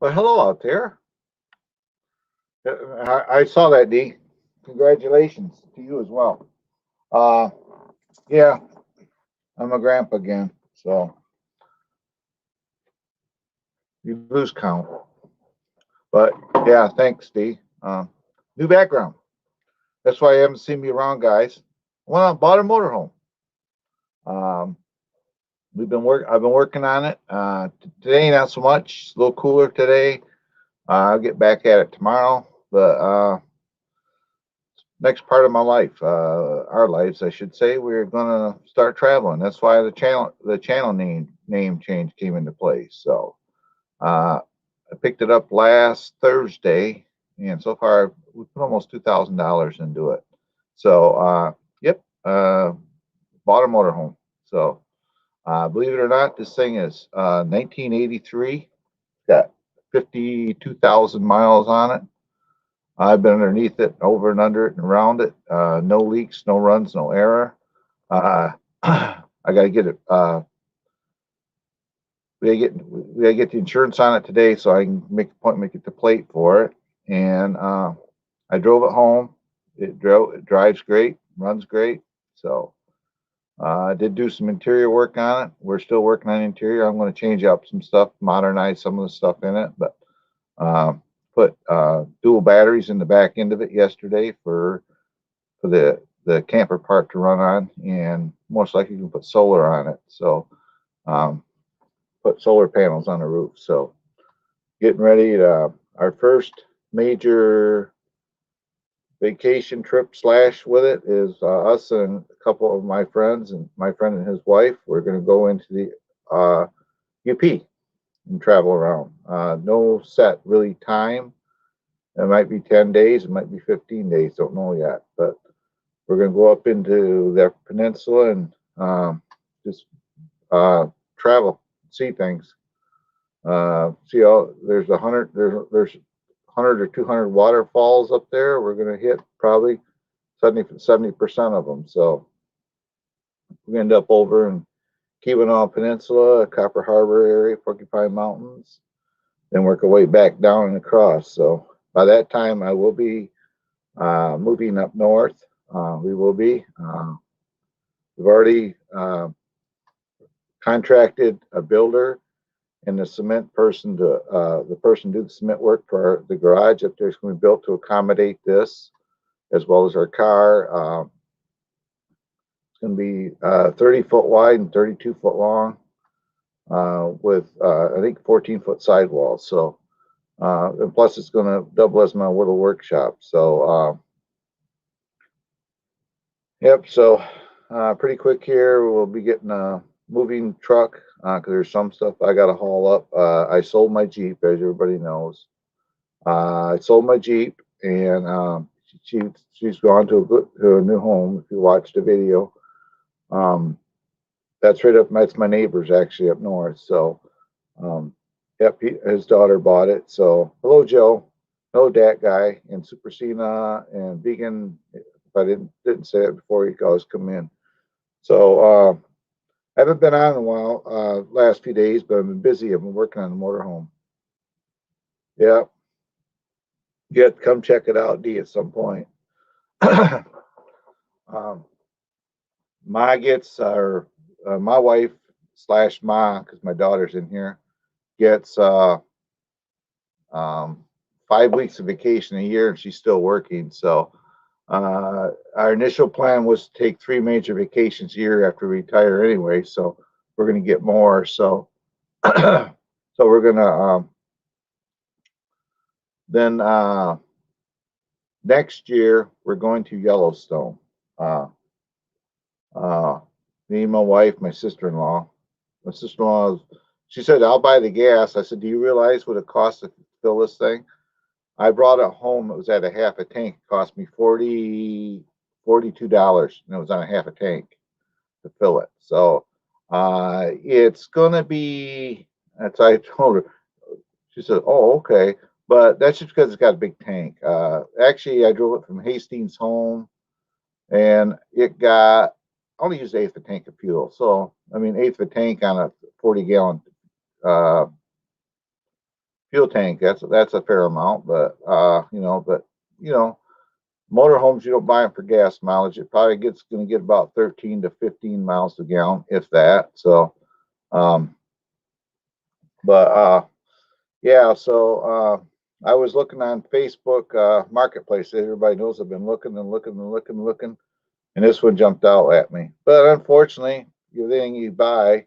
Well, hello out there. I saw that, D. Congratulations to you as well. Uh, yeah, I'm a grandpa again, so you lose count. But yeah, thanks, D. New background. That's why you haven't seen me around, guys. Well, I bought a motorhome. Um, I've been working on it. Today, not so much. It's a little cooler today. I'll get back at it tomorrow. But next part of my life, our lives, I should say, we're gonna start traveling. That's why the channel name change came into play. So I picked it up last Thursday, and so far we put almost $2,000 into it. So yep, bought a motorhome. So believe it or not, this thing is 1983. Got 52,000 miles on it. I've been underneath it, over and under it, and around it. No leaks, no runs, no error. I got to get it. We gotta get the insurance on it today, so I can make a point, make it the plate for it. And I drove it home. It drives great, runs great. So I did do some interior work on it. We're still working on the interior. I'm going to change up some stuff, modernize some of the stuff in it, but uh, put dual batteries in the back end of it yesterday for the camper part to run on, and most likely you can put solar on it. So um, put solar panels on the roof. So getting ready to our first major vacation trip slash with it is us and a couple of my friends and my friend and his wife. We're going to go into the UP and travel around. No set really time. It might be 10 days, it might be 15 days, don't know yet. But we're going to go up into the peninsula and just travel, see things. See all there's 100 or 200 waterfalls up there. We're going to hit probably 70% of them. So we end up over in Keweenaw Peninsula, Copper Harbor area, Porcupine Mountains, then work our way back down and across. So by that time, I will be moving up north. We will be. We've already contracted a builder and the cement person to the person do the cement work for the garage up there is going to be built to accommodate this, as well as our car. It's going to be 30-foot wide and 32-foot long, with I think 14-foot sidewalls. So and plus it's going to double as my little workshop. So yep. So pretty quick here. We'll be getting a moving truck because there's some stuff I got to haul up. I sold my Jeep, as everybody knows. I sold my Jeep, and she she's gone to a new home. If you watched the video, um, that's right up. That's my neighbors actually up north. So, um, yep, his daughter bought it. So, hello, Joe. Hello, that guy and Supercina and Vegan. If I didn't say it before, you guys come in. So, I haven't been on in a while, last few days, but I've been busy. I've been working on the motorhome. Yeah, you have to come check it out, D, at some point. um, Ma gets, or my wife slash Ma, because my daughter's in here, gets um, 5 weeks of vacation a year, and she's still working. So our initial plan was to take 3 major vacations a year after we retire anyway. So we're going to get more. So so we're going to then next year we're going to Yellowstone. Uh, uh, Me, my wife, my sister-in-law. My sister-in-law, she said, "I'll buy the gas." I said, "Do you realize what it costs to fill this thing?" I brought it home. It was at a half a tank. It cost me $42, and it was on a half a tank to fill it. So it's gonna be. That's I told her. She said, "Oh, okay." But that's just because it's got a big tank. Actually, I drove it from Hastings home, and it got I only used eighth of a tank of fuel. So I mean, eighth of a tank on a 40-gallon uh, fuel tank. That's a fair amount, but you know, motorhomes, you don't buy them for gas mileage. It probably going to get about 13 to 15 miles a gallon, if that. So, um, but yeah. So I was looking on Facebook Marketplace. Everybody knows I've been looking and looking and looking and looking, and this one jumped out at me. But unfortunately, everything you buy,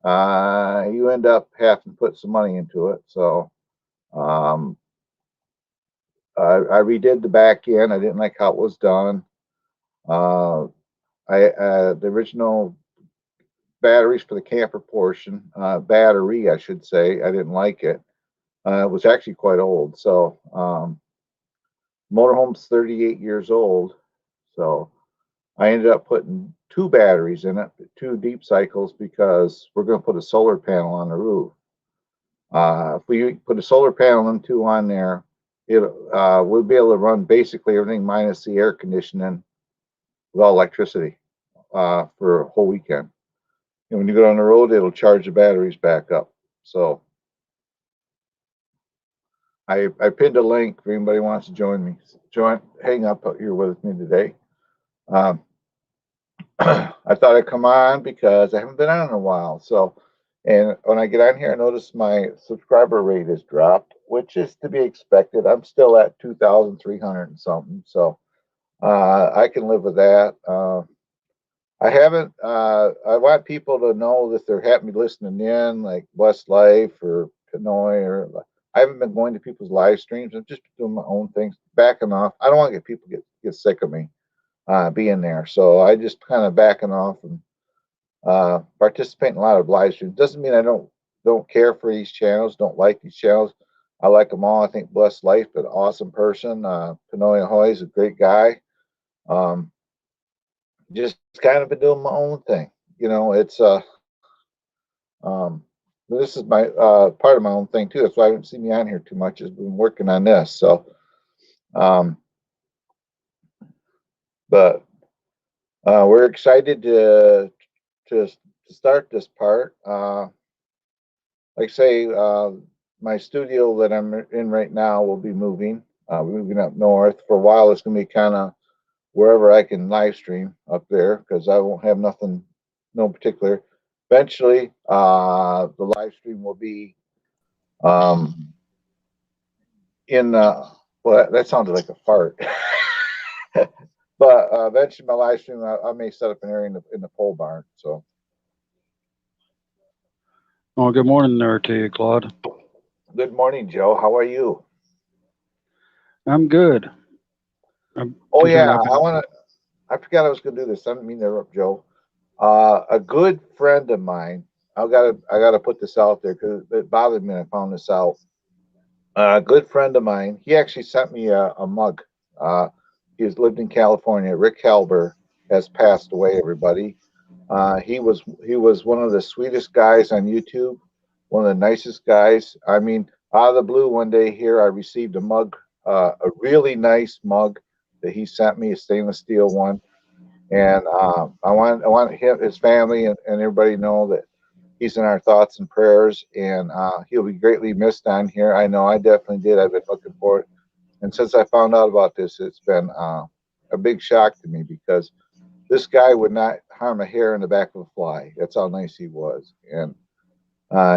you end up having to put some money into it. So um, I redid the back end. I didn't like how it was done. Uh, the original batteries for the camper portion, battery, I should say, I didn't like it. It was actually quite old. So motorhome's 38 years old. So I ended up putting two batteries in it, two deep cycles, because we're going to put a solar panel on the roof. If we put a solar panel and two on there, we'll be able to run basically everything minus the air conditioning with all electricity for a whole weekend. And when you go on the road, it'll charge the batteries back up. So I pinned a link if anybody wants to join me. Hang up here with me today. Um, I thought I'd come on because I haven't been on in a while. So, and when I get on here, I notice my subscriber rate has dropped, which is to be expected. I'm still at 2,300 and something. So I can live with that. I haven't. I want people to know that they're happy listening in, like Blessed Life or Pinoy, or I haven't been going to people's live streams. I'm just doing my own things, backing off. I don't want to get people get sick of me being there, so I just kind of backing off and participate in a lot of live streams. Doesn't mean I don't care for these channels, don't like these channels. I like them all. I think Blessed Life, an awesome person. Pinoy Ahoy is a great guy. Just kind of been doing my own thing. You know, it's um, this is my part of my own thing too. That's why I haven't seen me on here too much. Has been working on this. So, um, but we're excited to start this part. Like I say, my studio that I'm in right now will be moving. We're moving up north. For a while, it's going to be kind of wherever I can live stream up there, because I won't have nothing, no particular. Eventually, the live stream will be um, in. Well, that sounded like a fart. But eventually, my live stream, I may set up an area in the pole barn. So, Well, good morning there to you, Claude. good morning, Joe. How are you? I'm good. Oh Considering yeah, I've been, I forgot I was going to do this. I didn't mean to interrupt, Joe. A good friend of mine. I gotta put this out there because it bothered me when I found this out. A good friend of mine. He actually sent me a mug. Uh, he's lived in California. Rick Halber has passed away. Everybody. He was one of the sweetest guys on YouTube. One of the nicest guys. I mean, out of the blue, one day here, I received a mug, a really nice mug that he sent me, a stainless steel one. And I want him, his family, and everybody to know that he's in our thoughts and prayers, and he'll be greatly missed on here. I know I definitely did. I've been looking for it, and since I found out about this, it's been a big shock to me, because this guy would not harm a hair in the back of a fly. That's how nice he was, and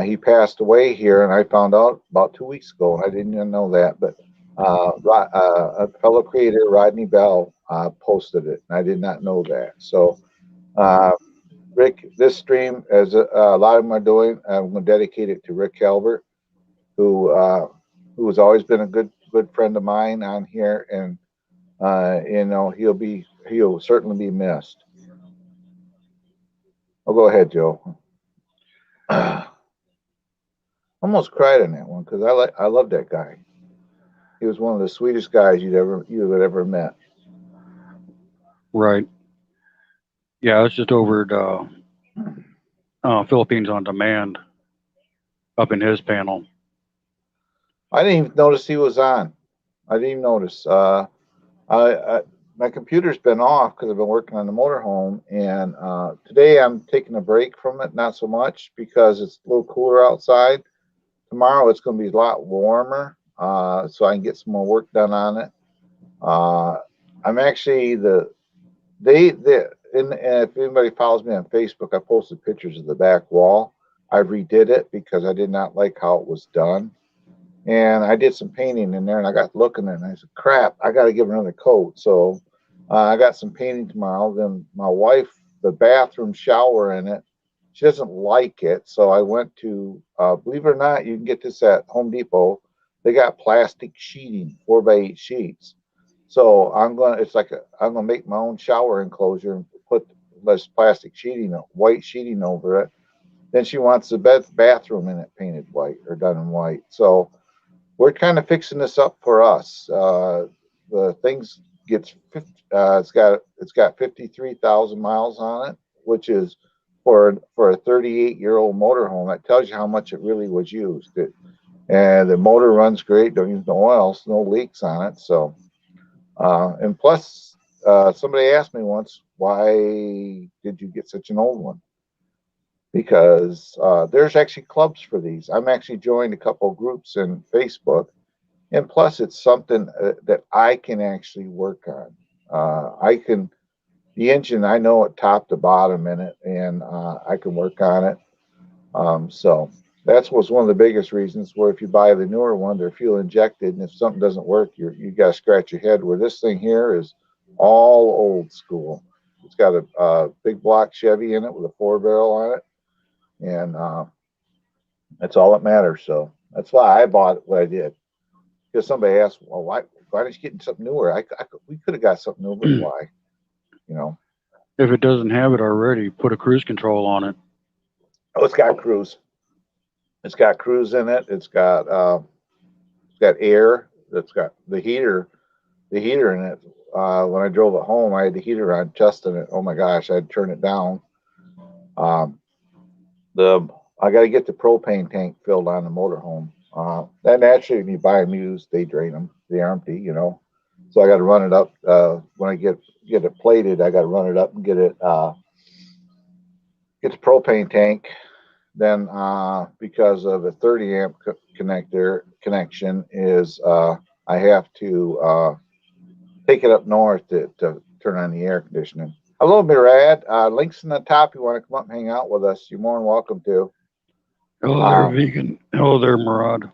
he passed away here, and I found out about 2 weeks ago, and I didn't even know that, but a fellow creator, Rodney Bell, posted it, and I did not know that. So, uh, Rick, this stream, as a lot of them are doing, I'm going to dedicate it to Rick Calvert, who has always been a good friend of mine on here, and you know, he'll certainly be missed. Oh, go ahead, Joe. Almost cried on that one because I love that guy. He was one of the sweetest guys you had ever met. right. Yeah, I was just over at Philippines on Demand up in his panel. I didn't even notice he was on. I didn't even notice. I my computer's been off because I've been working on the motorhome, and today I'm taking a break from it. Not so much because it's a little cooler outside. tomorrow it's going to be a lot warmer, so I can get some more work done on it. I'm actually and if anybody follows me on Facebook, I posted pictures of the back wall. I redid it because I did not like how it was done. And I did some painting in there, and I got looking at it, and I said, crap, I got to give it another coat. So I got some painting tomorrow. Then my wife, the bathroom shower in it, she doesn't like it. So I went to, believe it or not, you can get this at Home Depot. They got plastic sheeting, 4x8 sheets. So I'm gonna make my own shower enclosure and put less plastic sheeting, white sheeting over it. Then she wants the bathroom in it painted white or done in white. So we're kind of fixing this up for us. The things gets it's got 53,000 miles on it, which is for a 38-year-old motorhome. That tells you how much it really was used. And the motor runs great. Don't use no oil, no leaks on it. So and plus, somebody asked me once, why did you get such an old one? Because there's actually clubs for these. I'm actually joined a couple groups in Facebook, and plus it's something that I can actually work on. The engine, I know it top to bottom in it, and I can work on it. So that's was one of the biggest reasons where if you buy the newer one, they're fuel injected, and if something doesn't work, you got to scratch your head. Where this thing here is all old school. It's got a big block Chevy in it with a 4 barrel on it, and that's all that matters. So that's why I bought it what I did. Because somebody asked, well, why did you get something newer? We could have got something newer, but why? You know. If it doesn't have it already, put a cruise control on it. Oh, it's got cruise. It's got cruise in it. It's got air. It's got the heater in it. When I drove it home, I had the heater on just in it. Oh my gosh, I had to turn it down. Um, the I got to get the propane tank filled on the motorhome. That naturally, when you buy them used, they drain them. They are empty, you know. So I got to run it up. When I get it plated, I got to run it up and get the propane tank. Then because of a 30 amp connection is I have to take it up north to turn on the air conditioning. Hello, Murad. Links in the top. You want to come up and hang out with us? You're more than welcome to. Hello there, vegan. Hello there, Murad.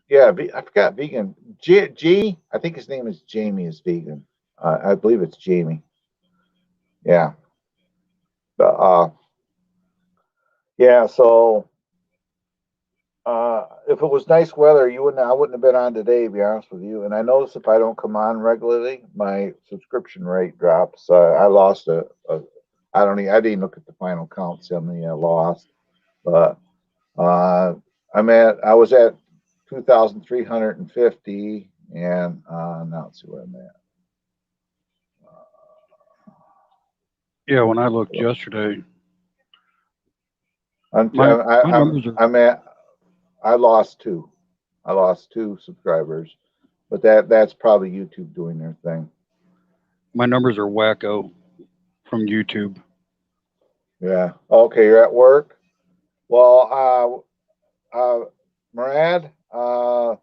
Yeah, I forgot vegan. I think his name is Jamie. Is vegan. I believe it's Jamie. Yeah. Yeah. So if it was nice weather, I wouldn't have been on today, to be honest with you. And I notice if I don't come on regularly, my subscription rate drops. I lost I didn't even look at the final count, see how many I lost. But I was at 2,350, and now let's see where I'm at. Yeah, when I looked yesterday, I lost two. I lost 2 subscribers, but that's probably YouTube doing their thing. My numbers are wacko from YouTube. Yeah. Okay, you're at work. Well, Murad, I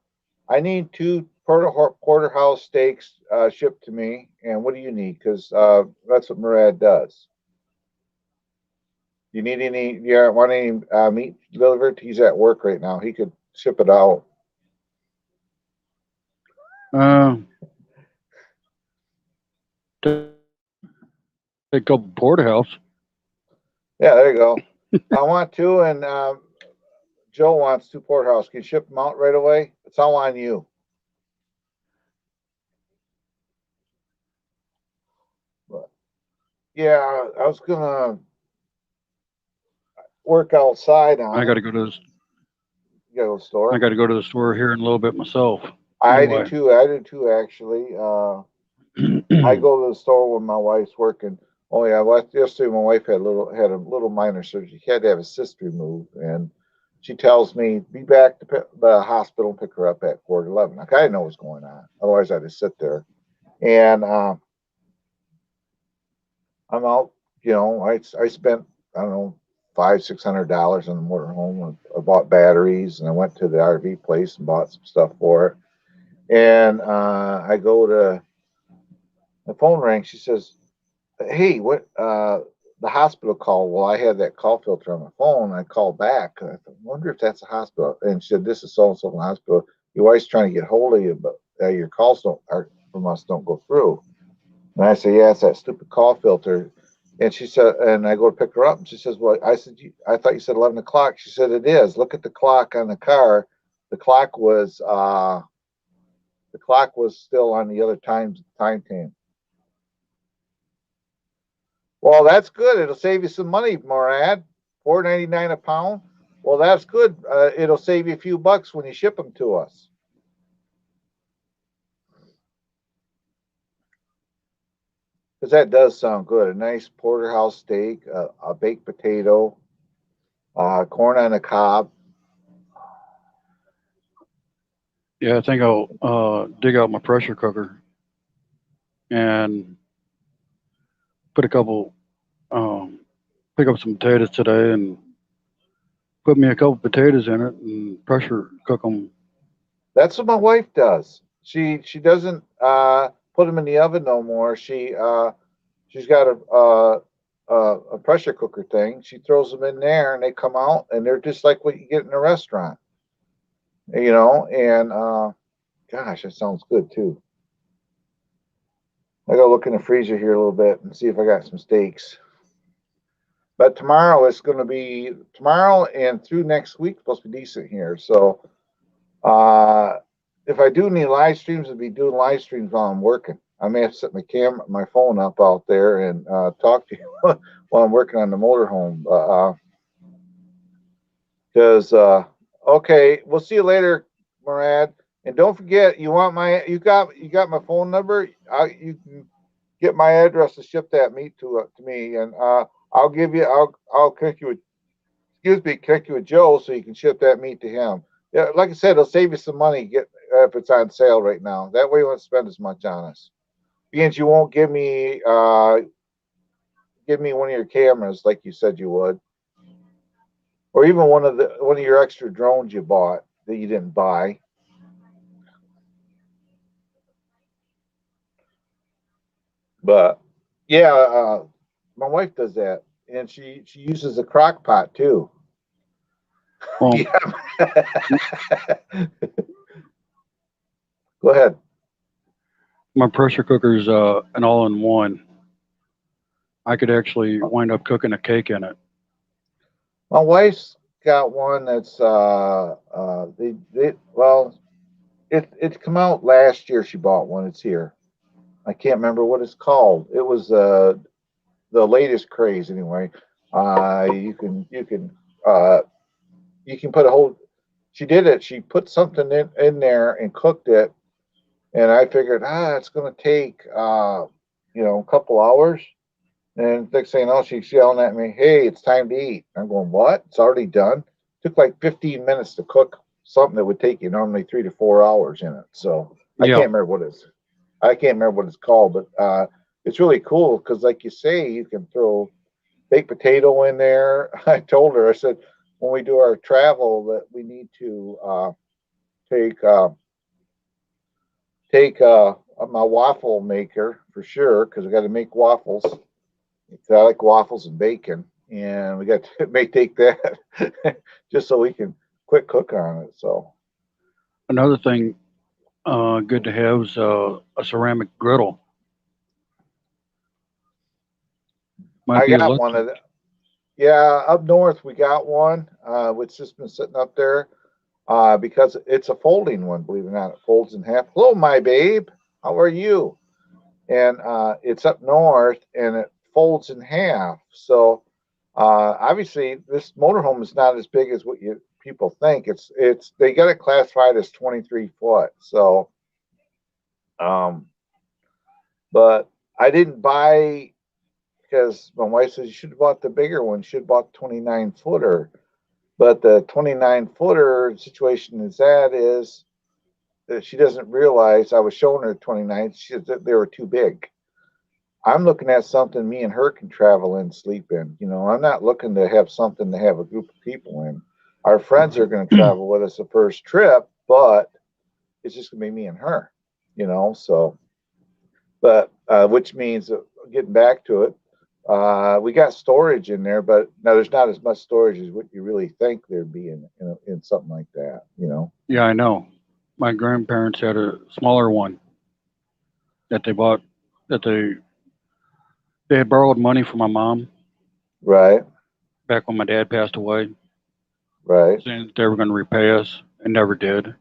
need 2 porterhouse steaks shipped to me. And what do you need? Because that's what Murad does. You need any? Yeah, want any meat delivered? He's at work right now. He could ship it out. Take a couple porterhouse. Yeah, there you go. I want 2, and Joe wants 2 porterhouse. Can you ship them out right away? It's all on you. But, yeah, I was gonna work outside on. I got to go to the store. I got to go to the store here in a little bit myself. I do too. Actually. I go to the store when my wife's working. Oh yeah, yesterday my wife had a little minor surgery. She had to have a cyst removed, and she tells me be back to the hospital and pick her up at 11:15. Like I didn't know what's going on. Otherwise, I'd just sit there. And I'm out. You know, I spent I don't know $500-600 on the motorhome. I bought batteries, and I went to the RV place and bought some stuff for it. And I go to the phone rang. She says, "Hey, what? The hospital call." Well, I had that call filter on my phone. I called back. I wonder if that's a hospital. And she said, "This is so and so from the hospital. Your wife's trying to get hold of you, but your calls from us don't go through." And I said, "Yeah, it's that stupid call filter." And she said, and I go to pick her up, and she says, "Well," I said, "I thought you said 11 o'clock." She said, "It is. Look at the clock on the car. The clock was still on the other time thing." Well, that's good. It'll save you some money, Morad. $4.99 a pound. Well, that's good. It'll save you a few bucks when you ship them to us. Because that does sound good. A nice porterhouse steak, a baked potato, corn on the cob. Yeah, I think I'll dig out my pressure cooker and put a couple, pick up some potatoes today and put me a couple potatoes in it and pressure cook them. That's what my wife does. She doesn't put them in the oven no more. She's got a pressure cooker thing. She throws them in there, and they come out, and they're just like what you get in a restaurant. And gosh, that sounds good too. I gotta look in the freezer here a little bit and see if I got some steaks. But tomorrow and through next week supposed to be decent here. So if I do any live streams, I'll be doing live streams while I'm working. I may have to set my phone up out there and talk to you while I'm working on the motorhome. Because okay, we'll see you later, Murad. And don't forget, you got my phone number. You can get my address to ship that meat to me, and I'll connect you with Joe so you can ship that meat to him. Yeah, like I said, it'll save you some money. If it's on sale right now. That way, you won't spend as much on us. Being you won't give me one of your cameras like you said you would, or even one of your extra drones you bought that you didn't buy. But yeah, my wife does that, and she uses a crock pot too. Well, Yeah. Go ahead. my pressure cooker's an all-in-one. I could actually wind up cooking a cake in it. My wife's got one that's it's come out last year. She bought one. It's here. I can't remember what it's called. It was the latest craze anyway. You can put a whole. She did it. She put something in there and cooked it, and I figured, it's going to take a couple hours. And next thing you know, she's yelling at me, "Hey, it's time to eat." I'm going, "What? It's already done?" Took like 15 minutes to cook something that would take you normally 3 to 4 hours in it. So I Yeah, can't remember what it's. I can't remember what it's called, but it's really cool because, like you say, you can throw baked potato in there. I told her, I said, when we do our travel, that we need to take my waffle maker for sure because we got to make waffles. I like waffles and bacon, and we got to may take that just so we can quick cook on it. So another thing good to have is a ceramic griddle. Might I be a got look. one of the. Yeah, up north we got one. It's just been sitting up there because it's a folding one. Believe it or not, it folds in half. Hello, my babe. How are you? And it's up north and it folds in half. So obviously, this motorhome is not as big as what you people think. It's they got it classified as 23 foot. So, um, but I didn't buy because my wife says you should have bought the bigger one. You should have bought the 29 footer. But the 29 footer situation is that she doesn't realize I was showing her 29. She said that they were too big. I'm looking at something me and her can travel in, sleep in. You know, I'm not looking to have something to have a group of people in. Our friends are going to travel with us the first trip, but it's just going to be me and her. You know, so but which means getting back to it, we got storage in there, but now there's not as much storage as what you really think there'd be in something like that. You know, Yeah, I know. My grandparents had a smaller one that they bought that they had borrowed money from my mom right, back when my dad passed away, right. saying that they were going to repay us and never did.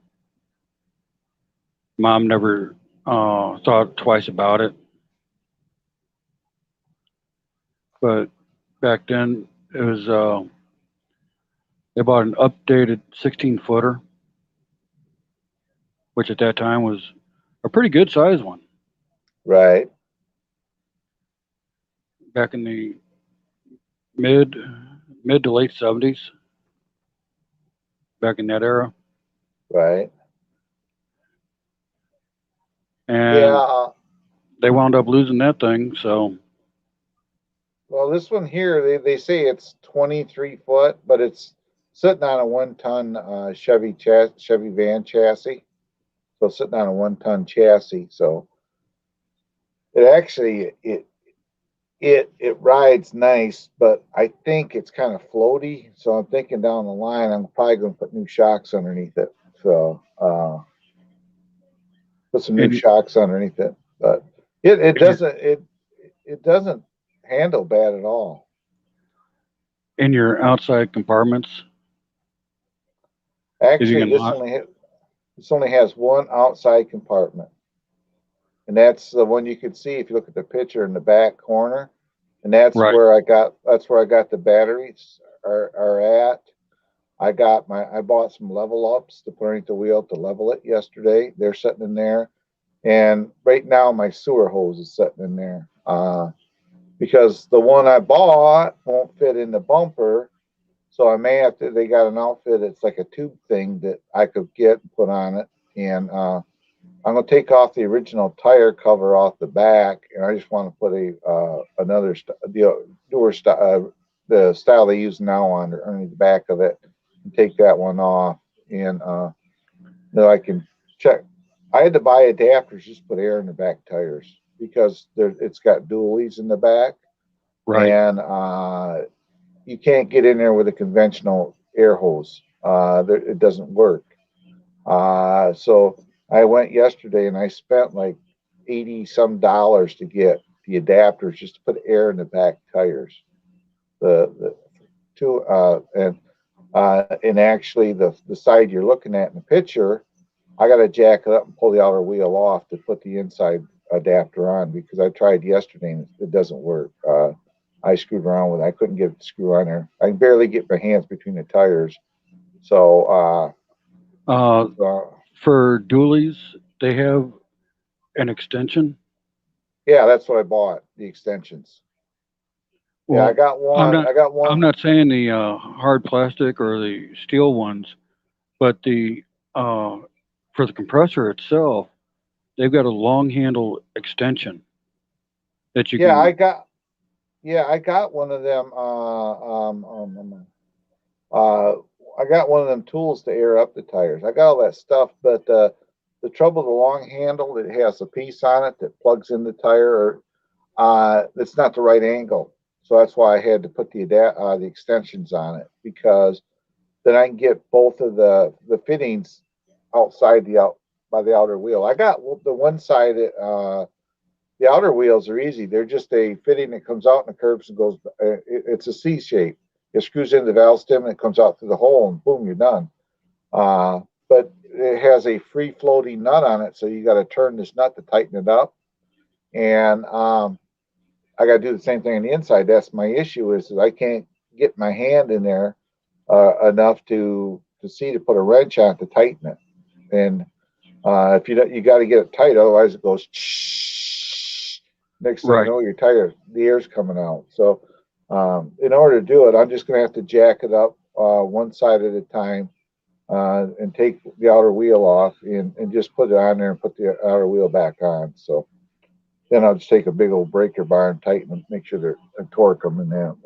Mom never thought twice about it, but back then it was they bought an updated 16 footer, which at that time was a pretty good size one Right, back in the mid mid to late 70s, back in that era, right. Yeah. and they wound up losing that thing. So Well, this one here, they say it's 23 foot, but it's sitting on a 1 ton Chevy van chassis. So it's sitting on a 1 ton chassis. So it actually it rides nice, but I think it's kind of floaty. So I'm thinking down the line, I'm probably going to put new shocks underneath it. So put some new in shocks underneath it. But it in your doesn't it doesn't handle bad at all. in your outside compartments, if you Actually, can lock. this only has one outside compartment, and that's the one you can see if you look at the picture in the back corner, and Right, that's where I got the batteries are at. I bought some level ups to put underneath the wheel to level it yesterday. They're sitting in there, and right now my sewer hose is sitting in there. Because the one I bought won't fit in the bumper, so I may have to. They got an outfit. It's like a tube thing that I could get and put on it, and I'm gonna take off the original tire cover off the back, and I just want to put a another the newer the style they use now on underneath the back of it, and take that one off, and then I can check. I had to buy adapters just to put air in the back tires because it's got dualies in the back, right. and you can't get in there with a conventional air hose. It doesn't work. So I went yesterday and I spent like 80 some dollars to get the adapters just to put air in the back tires. The two and actually the side you're looking at in the picture, I got to jack it up and pull the outer wheel off to put the inside adapter on because I tried yesterday and it doesn't work. I screwed around with it. I couldn't get it to screw on there. I can barely get my hands between the tires. So Uh, uh, for dualies, they have an extension. yeah, that's what I bought. The extensions. Yeah, I Well, got I'm one. not I got I'm one. not saying the hard plastic or the steel ones, but the uh, for the compressor itself, they've got a long handle extension that you Yeah, can. I got one of them. Uh, I got one of them tools to air up the tires. I got all that stuff, but the trouble with the long handle, it has a piece on it that plugs in the tire. It's not the right angle, so that's why I had to put the extensions on it because then I can get both of the fittings outside the out by the outer wheel. I got the one side. The outer wheels are easy. They're just a fitting that comes out and the curves and goes. It's a C shape. It screws into the valve stem and it comes out through the hole and boom, you're done. But it has a free floating nut on it, so you got to turn this nut to tighten it up. And I got to do the same thing on the inside. That's my issue is that I can't get my hand in there enough to see to put a wrench on to tighten it. And if you don't, you got to get it tight, otherwise it goes. Next thing you Right. know, the air's coming out. So, in order to do it, I'm just going to have to jack it up one side at a time and take the outer wheel off and just put it on there and put the outer wheel back on. So then I'll just take a big old breaker bar and tighten them, make sure they're and torque them and that.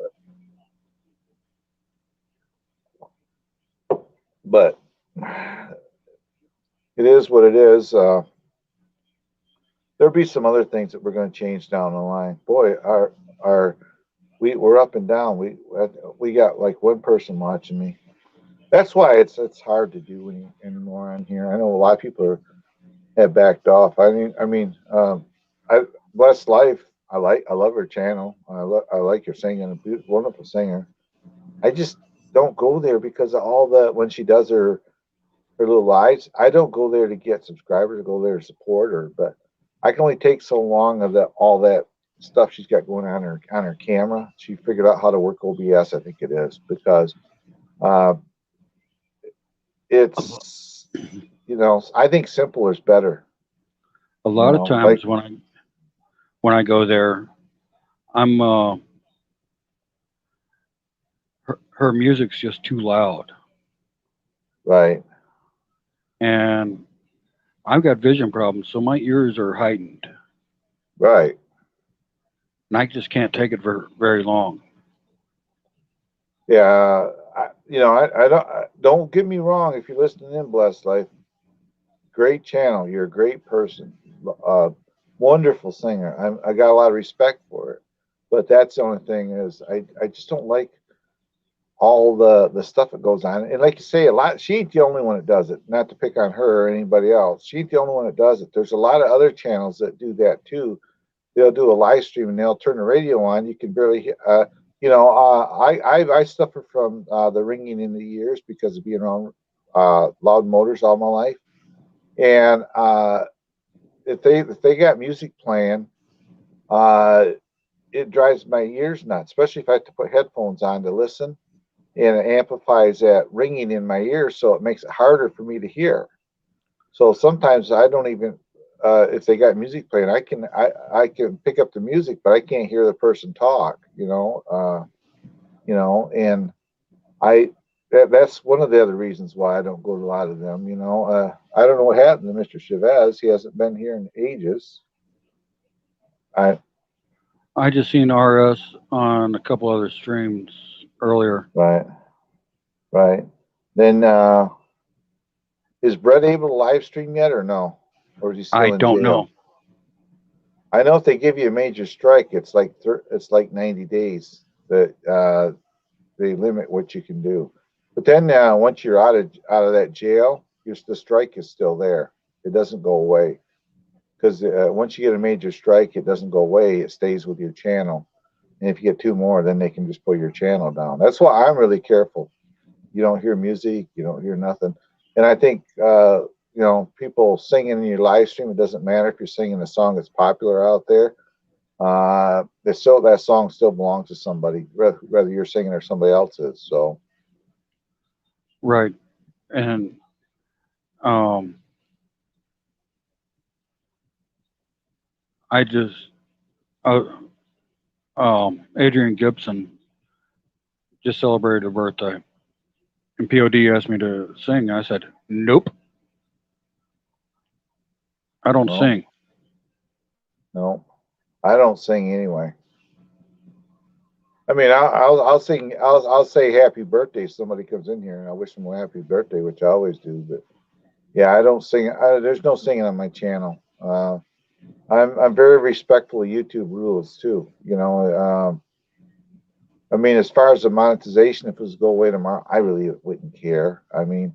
But it is what it is. There'll be some other things that we're going to change down the line. Boy, our we're up and down. We got like one person watching me. That's why it's hard to do anymore on here. I know a lot of people have backed off. I Blessed Life. I love her channel. I like her singing. A wonderful singer. I just don't go there because of all the when she does her little lives. I don't go there to get subscribers. I go there to support her. But I can only take so long of that all that stuff she's got going on her camera. She figured out how to work OBS. I think it is because uh, it's I think simple is better. A lot of times when I go there, I'm her music's just too loud, right, and I've got vision problems, so my ears are heightened, right. and I just can't take it for very long. Yeah, don't get me wrong. If you're listening in, Blessed Life, great channel. You're a great person. Uh, Wonderful singer. I got a lot of respect for it. But that's the only thing is I just don't like all the stuff that goes on. And like you say, a lot. She ain't the only one that does it. Not to pick on her or anybody else. She ain't the only one that does it. There's a lot of other channels that do that too. They'll do a live stream and they'll turn the radio on. You can barely hear. I suffer from the ringing in the ears because of being around loud motors all my life. And if they got music playing, uh, it drives my ears nuts, especially if I have to put headphones on to listen, and it amplifies that ringing in my ears, so it makes it harder for me to hear. So sometimes I don't even if they got music playing, I can pick up the music, but I can't hear the person talk. And I that's one of the other reasons why I don't go to a lot of them. I don't know what happened to Mr. Chavez. He hasn't been here in ages. I I just seen RS on a couple other streams earlier. Right, right. Then is Brett able to live stream yet or no? Or is he I still in don't know. jail? I know if they give you a major strike, it's like 90 days that they limit what you can do. But then once you're out of that jail, the strike is still there. It doesn't go away because once you get a major strike, it doesn't go away. It stays with your channel. And if you get two more, then they can just pull your channel down. That's why I'm really careful. You don't hear music, you don't hear nothing. And I think people singing in your live stream, it doesn't matter if you're singing a song that's popular out there. That song still belongs to somebody, whether you're singing or somebody else is. So Right. And um, I just uh, Adrian Gibson just celebrated her birthday, and POD asked me to sing. I said, "Nope, I don't no, sing." no, I don't sing anyway. I mean, I'll sing. I'll say happy birthday if somebody comes in here and I wish them a happy birthday, which I always do. But yeah, I don't sing. There's no singing on my channel. I'm very respectful of YouTube rules too. I mean, as far as the monetization, if it was to go away tomorrow, I really wouldn't care. I mean,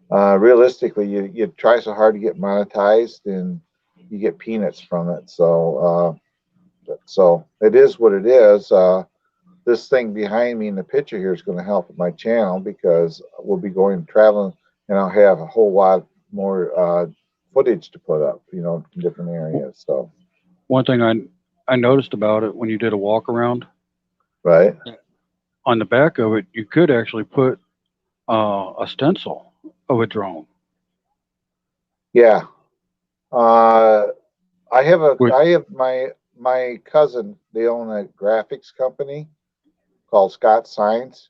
realistically, you try so hard to get monetized and you get peanuts from it. So it is what it is. This thing behind me in the picture here is going to help with my channel because we'll be going traveling and I'll have a whole lot more footage to put up, in different areas. So One thing I noticed about it when you did a walk around, right, on the back of it, you could actually put a stencil of a drone. yeah. I Which, have my cousin. They own a graphics company called Scott Signs,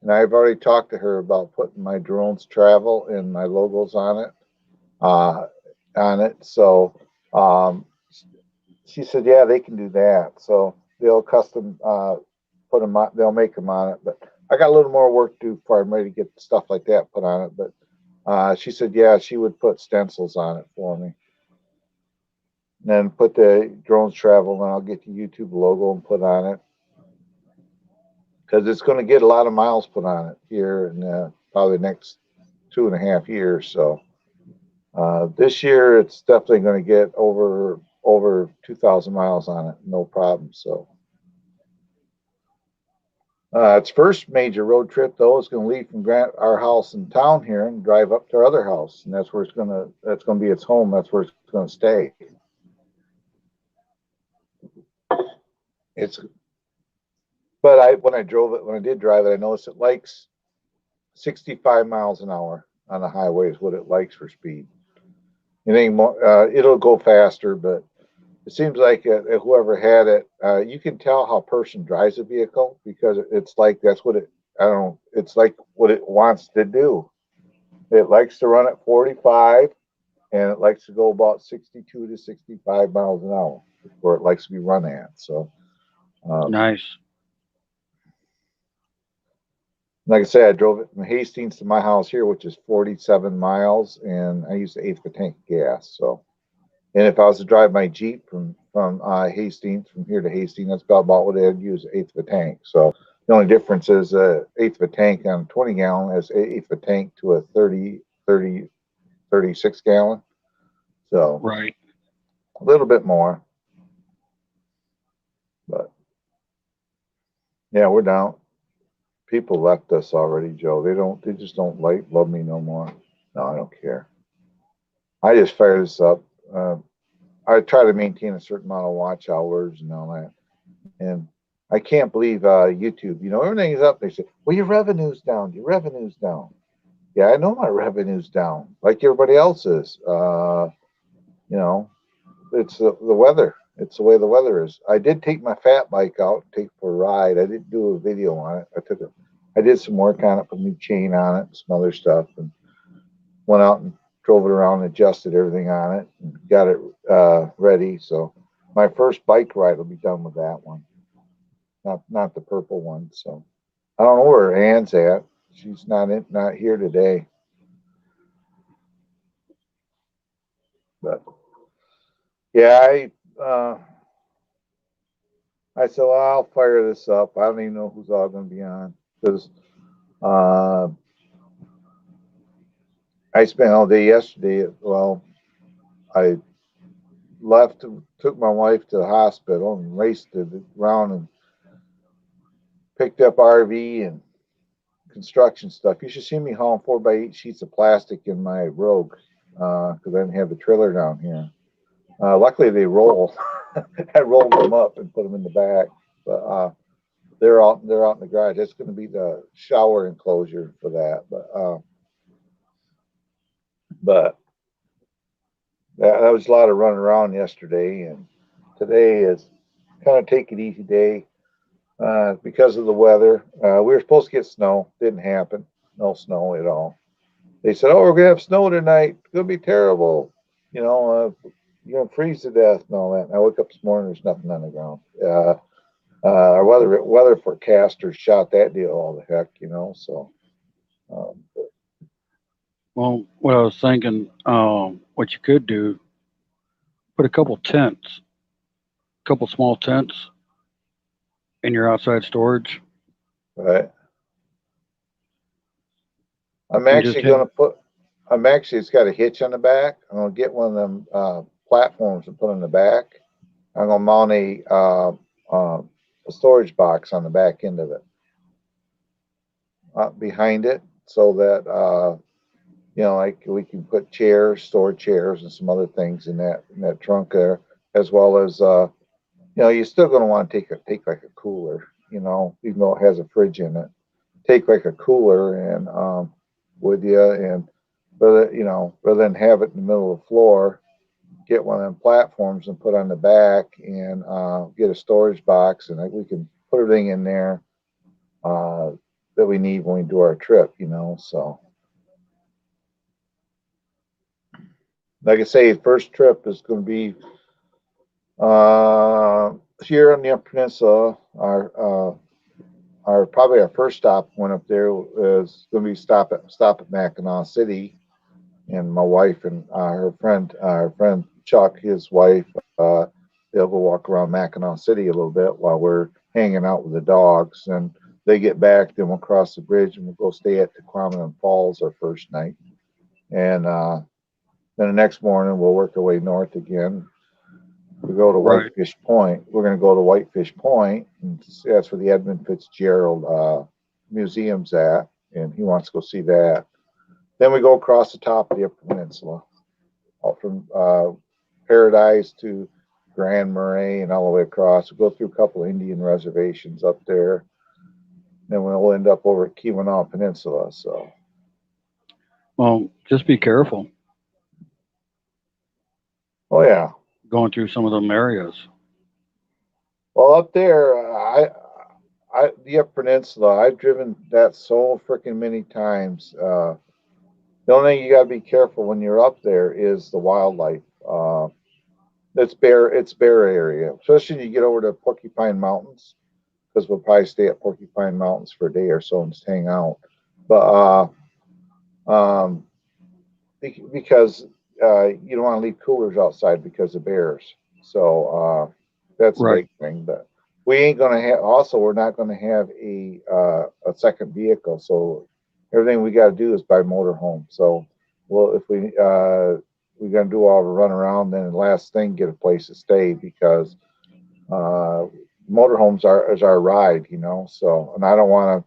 and I've already talked to her about putting my drones travel and my logos uh, on it. So um, she said, yeah, they can do that. So they'll custom put them on. They'll make them on it. But I got a little more work to do before I'm ready to get stuff like that put on it. But she said, yeah, she would put stencils on it for me. And then put the drones travel, and I'll get the YouTube logo and put on it because it's going to get a lot of miles put on it here in probably the next 2.5 years. So this year it's definitely going to get over 2,000 miles on it, no problem. So its first major road trip though is going to leave from our house in town here and drive up to our other house, and that's where that's going to be its home. That's where it's going to stay. It's But when I did drive it, I noticed it likes 65 miles an hour on the highway is what it likes for speed. It ain't more, it'll go faster, but it seems like whoever had it, you can tell how a person drives a vehicle because it's like that's what it. I don't know. It's like what it wants to do. It likes to run at 45, and it likes to go about 62 to 65 miles an hour, where it likes to be run at. So. Nice. Like I said, I drove it from Hastings to my house here, which is 47 miles, and I used an eighth of a tank of gas. So, and if I was to drive my Jeep from Hastings, from here to Hastings, that's about what I'd use, eighth of a tank. So the only difference is eighth of a tank on a 20 gallon is eighth of a tank to a 36 gallon. So Right. a little bit more, but yeah, we're down. People left us already, Joe. They just don't love me no more. No, I don't care. I just fire this up. I try to maintain a certain amount of watch hours and all that. And I can't believe YouTube. Everything's up. They say, "Well, your revenue's down. Your revenue's down." Yeah, I know my revenue's down, like everybody else's. You know, it's the weather. It's the way the weather is. I did take my fat bike out, take it for a ride. I didn't do a video on it. I did some work on it, put a new chain on it, some other stuff, and went out and drove it around and adjusted everything on it and got it ready. So my first bike ride will be done with that one, not the purple one. So I don't know where Ann's at. She's not here today. But yeah, I said, well, I'll fire this up. I don't even know who's all going to be on because I spent all day yesterday. Well, I took my wife to the hospital and raced around and picked up RV and construction stuff. You should see me hauling 4x8 sheets of plastic in my Rogue because I didn't have the trailer down here. Luckily, they roll. I rolled them up and put them in the back, but they're out in the garage. That's going to be the shower enclosure for that. But that was a lot of running around yesterday, and today is kind of take it easy day because of the weather. We were supposed to get snow, didn't happen. No snow at all. They said, "Oh, we're gonna have snow tonight. It's gonna be terrible. You're gonna freeze to death and all that." And I woke up this morning. There's nothing on the ground. Our weather forecaster shot that deal all the heck. So. Well, what I was thinking, what you could do, put a couple small tents in your outside storage. Right. It's got a hitch on the back. I'm going to get one of them platforms and put in the back. I'm going to mount a storage box on the back end of it behind it so that, like we can put store chairs and some other things in that trunk there, as well as, you're still going to want to take like a cooler, even though it has a fridge in it, take like a cooler and, with you, and rather than have it in the middle of the floor, get one of them platforms and put on the back and get a storage box, and we can put everything in there that we need when we do our trip. So like I say, first trip is going to be Here on the Upper Peninsula, our probably our first stop went up there is going to be stop at Mackinac City, and my wife and her friend Chuck, his wife, they'll go walk around Mackinac City a little bit while we're hanging out with the dogs. And they get back, then we'll cross the bridge and we'll go stay at the Tequamanon Falls our first night. And then the next morning we'll work our way north again. We go to Right. Whitefish Point. We're going to go to Whitefish Point, and that's where the Edmund Fitzgerald Museum's at, and he wants to go see that. Then we go across the top of the Upper Peninsula, all from Paradise to Grand Marais and all the way across. We'll go through a couple of Indian reservations up there. Then we'll end up over at Keweenaw Peninsula. So, Well, just be careful oh yeah. going through some of them areas. Well, up there, the Upper Peninsula, I've driven that so freaking many times. The only thing you got to be careful when you're up there is the wildlife. It's bare area, especially when you get over to Porcupine Mountains, because we'll probably stay at Porcupine Mountains for a day or so and just hang out. But um, because you don't want to leave coolers outside because of bears. So that's a Right. big thing. But we ain't gonna have. Also, we're not gonna have a second vehicle. So everything we got to do is by motorhome. So well, if we're gonna do all the run around, then the last thing get a place to stay because uh, motorhomes is our ride, you know. So and I don't want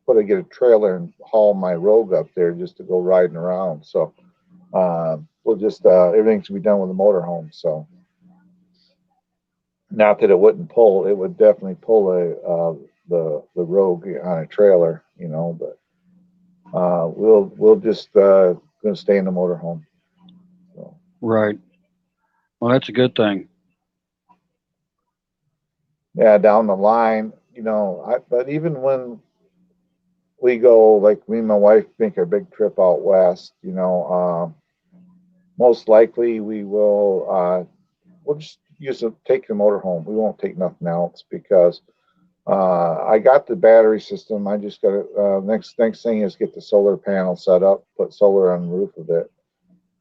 to get a trailer and haul my Rogue up there just to go riding around. So we'll just everything should be done with a motorhome. So not that it wouldn't pull, it would definitely pull the Rogue on a trailer, you know. But we'll just gonna stay in the motorhome. So, Right. Well, that's a good thing. yeah, down the line, you know. But even when we go, like me and my wife make our big trip out west, you know, most likely we'll just take the motorhome. We won't take nothing else because I got the battery system. I just got to next thing is get the solar panel set up, put solar on the roof of it,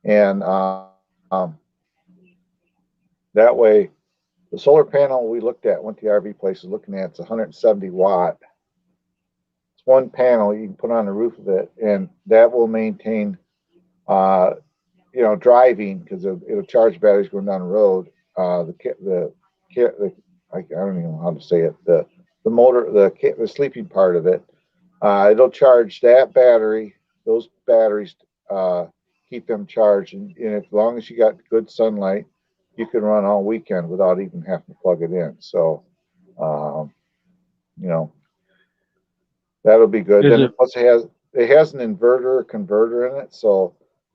and that way the solar panel we looked at went to the RV place is looking at it's 170 watt. It's one panel you can put on the roof of it, and that will maintain uh, driving because it'll charge batteries going down the road. The I don't even know how to say it. The motor, the sleeping part of it, it'll charge that battery. Those batteries keep them charged, and as long as you got good sunlight, you can run all weekend without even having to plug it in. So, um, you know, that'll be good. Is Then it plus it has an inverter converter in it. So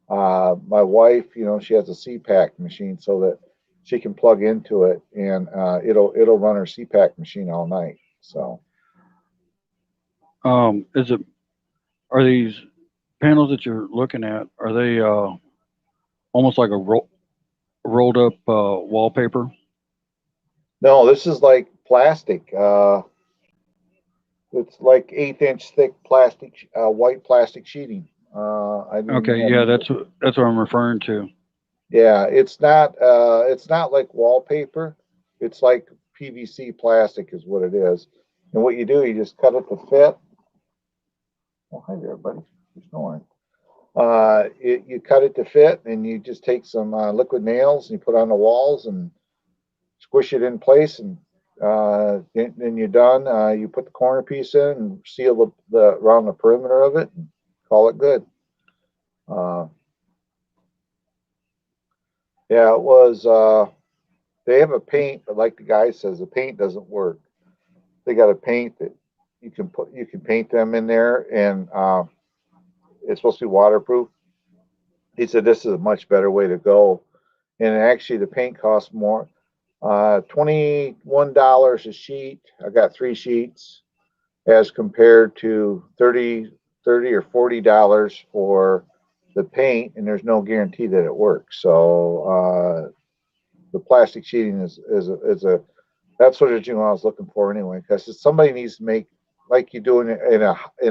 my wife, you know, she has a CPAC machine so that she can plug into it and it'll run her CPAC machine all night. So is it are these panels that you're looking at, are they almost like a rolled up wallpaper? no, this is like plastic. It's like 1/8 inch thick plastic, white plastic sheeting. I didn't Okay, have yeah, any. that's what I'm referring to. Yeah, it's not like wallpaper. It's like PVC plastic is what it is. And what you do, you just cut it to fit. Oh, hi there, buddy. You're snoring. You cut it to fit, and you just take some liquid nails and you put on the walls and squish it in place, and then you're done. You put the corner piece in and seal the around the perimeter of it, and call it good. Uh, yeah, it was. They have a paint, but like the guy says, the paint doesn't work. They got a paint that you can paint them in there, and it's supposed to be waterproof. He said this is a much better way to go, and actually the paint costs more. $21 a sheet. I got 3 sheets as compared to 30 or $40 for the paint, and there's no guarantee that it works. So the plastic sheeting is a that's what I was looking for anyway. Because somebody needs to make like you do in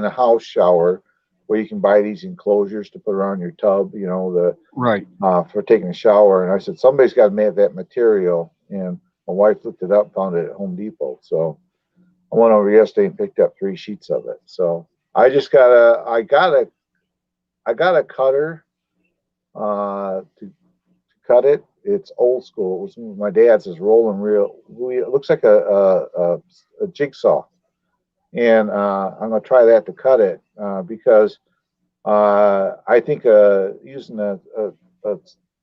a house shower where you can buy these enclosures to put around your tub. You know the Right. for taking a shower. And I said somebody's got to make that material. And my wife looked it up, found it at Home Depot. So I went over yesterday and picked up 3 sheets of it. So I got a cutter to cut it. It's old school. It was my dad's. Is rolling reel. It looks like a jigsaw, and I'm gonna try that to cut it because I think using a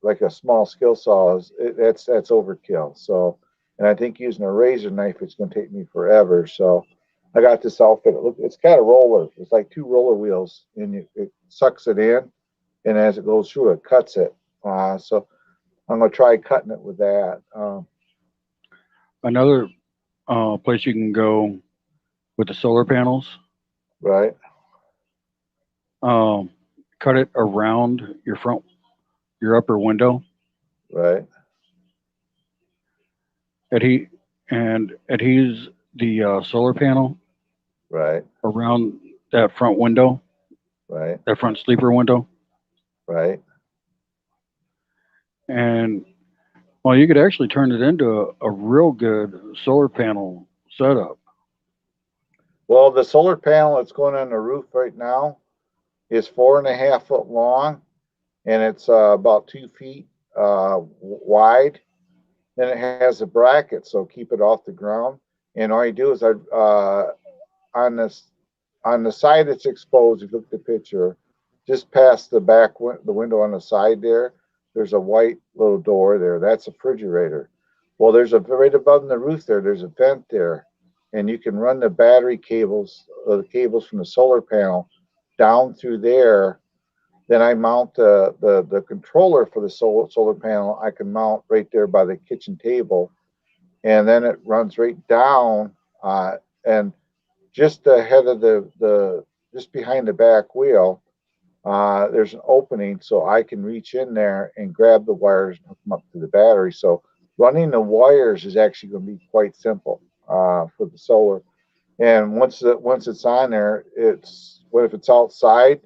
like a small skill saw that's overkill. So, and I think using a razor knife it's gonna take me forever. So, I got this outfit. It's got a roller. It's like 2 roller wheels, and it sucks it in, and as it goes through, it cuts it. So I'm gonna try cutting it with that. Another place you can go with the solar panels, Right, um, cut it around your upper window, right, adhe and adhese the solar panel right, around that front window, right, that front sleeper window, right. and well, you could actually turn it into a real good solar panel setup. Well, the solar panel that's going on the roof right now is 4.5 foot long, and it's about 2 feet wide. Then it has a bracket, so keep it off the ground. And all you do is on this on the side that's exposed. If you look at the picture, just past the window on the side there, there's a white little door there. That's a refrigerator. Well, there's a right above the roof there. There's a vent there, and you can run the battery cables, the cables from the solar panel down through there. Then I mount the controller for the solar panel. I can mount right there by the kitchen table, and then it runs right down and just ahead of the just behind the back wheel. There's an opening so I can reach in there and grab the wires and hook them up to the battery. So running the wires is actually going to be quite simple for the solar. And once it's on there, it's what if it's outside,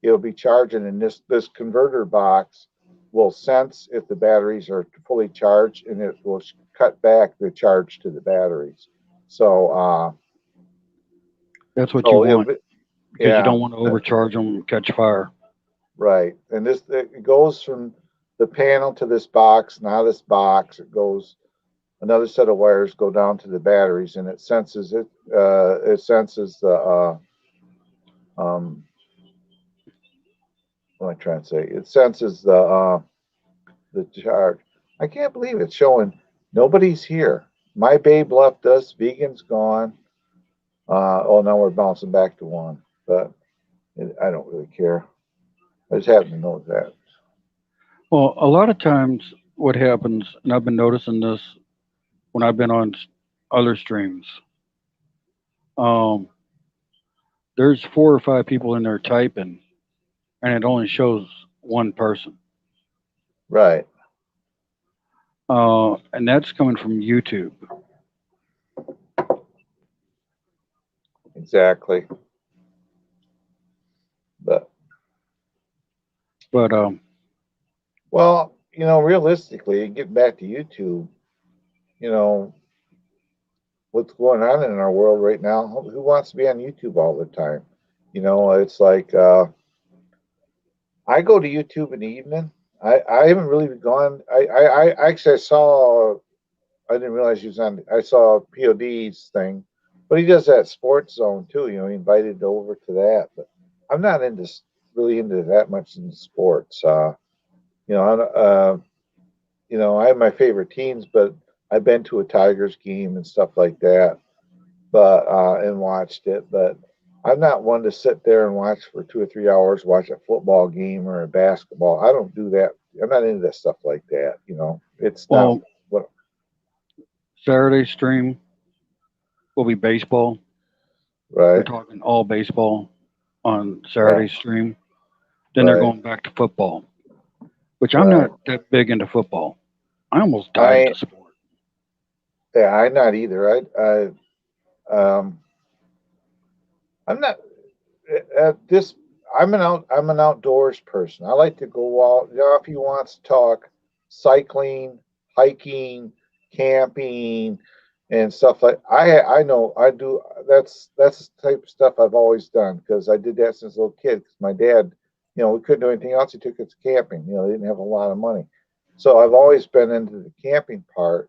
it'll be charging, and this converter box will sense if the batteries are fully charged, and it will cut back the charge to the batteries. So That's what you so want because you yeah, don't want to overcharge them and catch fire. right. And this it goes from the panel to this box. Now this box it goes another set of wires go down to the batteries, and it senses it. It senses um, what am I trying to say? It senses the charge. I can't believe it's showing nobody's here. My babe left us. Vegan's gone. Oh, now we're bouncing back to one, but I don't really care. I just happen to know that. Well, a lot of times what happens, and I've been noticing this when I've been on other streams, um, there's 4 or 5 people in there typing, and it only shows one person. Right. And that's coming from YouTube. Exactly. But But well, realistically, getting back to YouTube, you know, what's going on in our world right now? Who wants to be on YouTube all the time? It's like I go to YouTube in the evening. I haven't really gone. I actually I saw. I didn't realize he was on. I saw POD's thing, but he does that sports zone too. He invited over to that, but I'm not into really into that much in sports. You know, I have my favorite teams, but I've been to a Tigers game and stuff like that, but and watched it. But I'm not one to sit there and watch for 2 or 3 hours, watch a football game or a basketball. I don't do that. I'm not into that stuff like that. It's not well, what. Saturday stream will be baseball. They're Right, talking all baseball on right, Saturday stream. Then they're right, going back to football, which I'm right, not that big into football. I almost died at I the sport. yeah, I'm not either. Um I'm not at this. I'm an outdoors person. I like to go out. You know, if he wants to talk cycling, hiking, camping, and stuff like I know I do. That's the type of stuff I've always done because I did that since a little kid. Because my dad, you know, we couldn't do anything else. He took us camping. You know, they didn't have a lot of money, so I've always been into the camping part.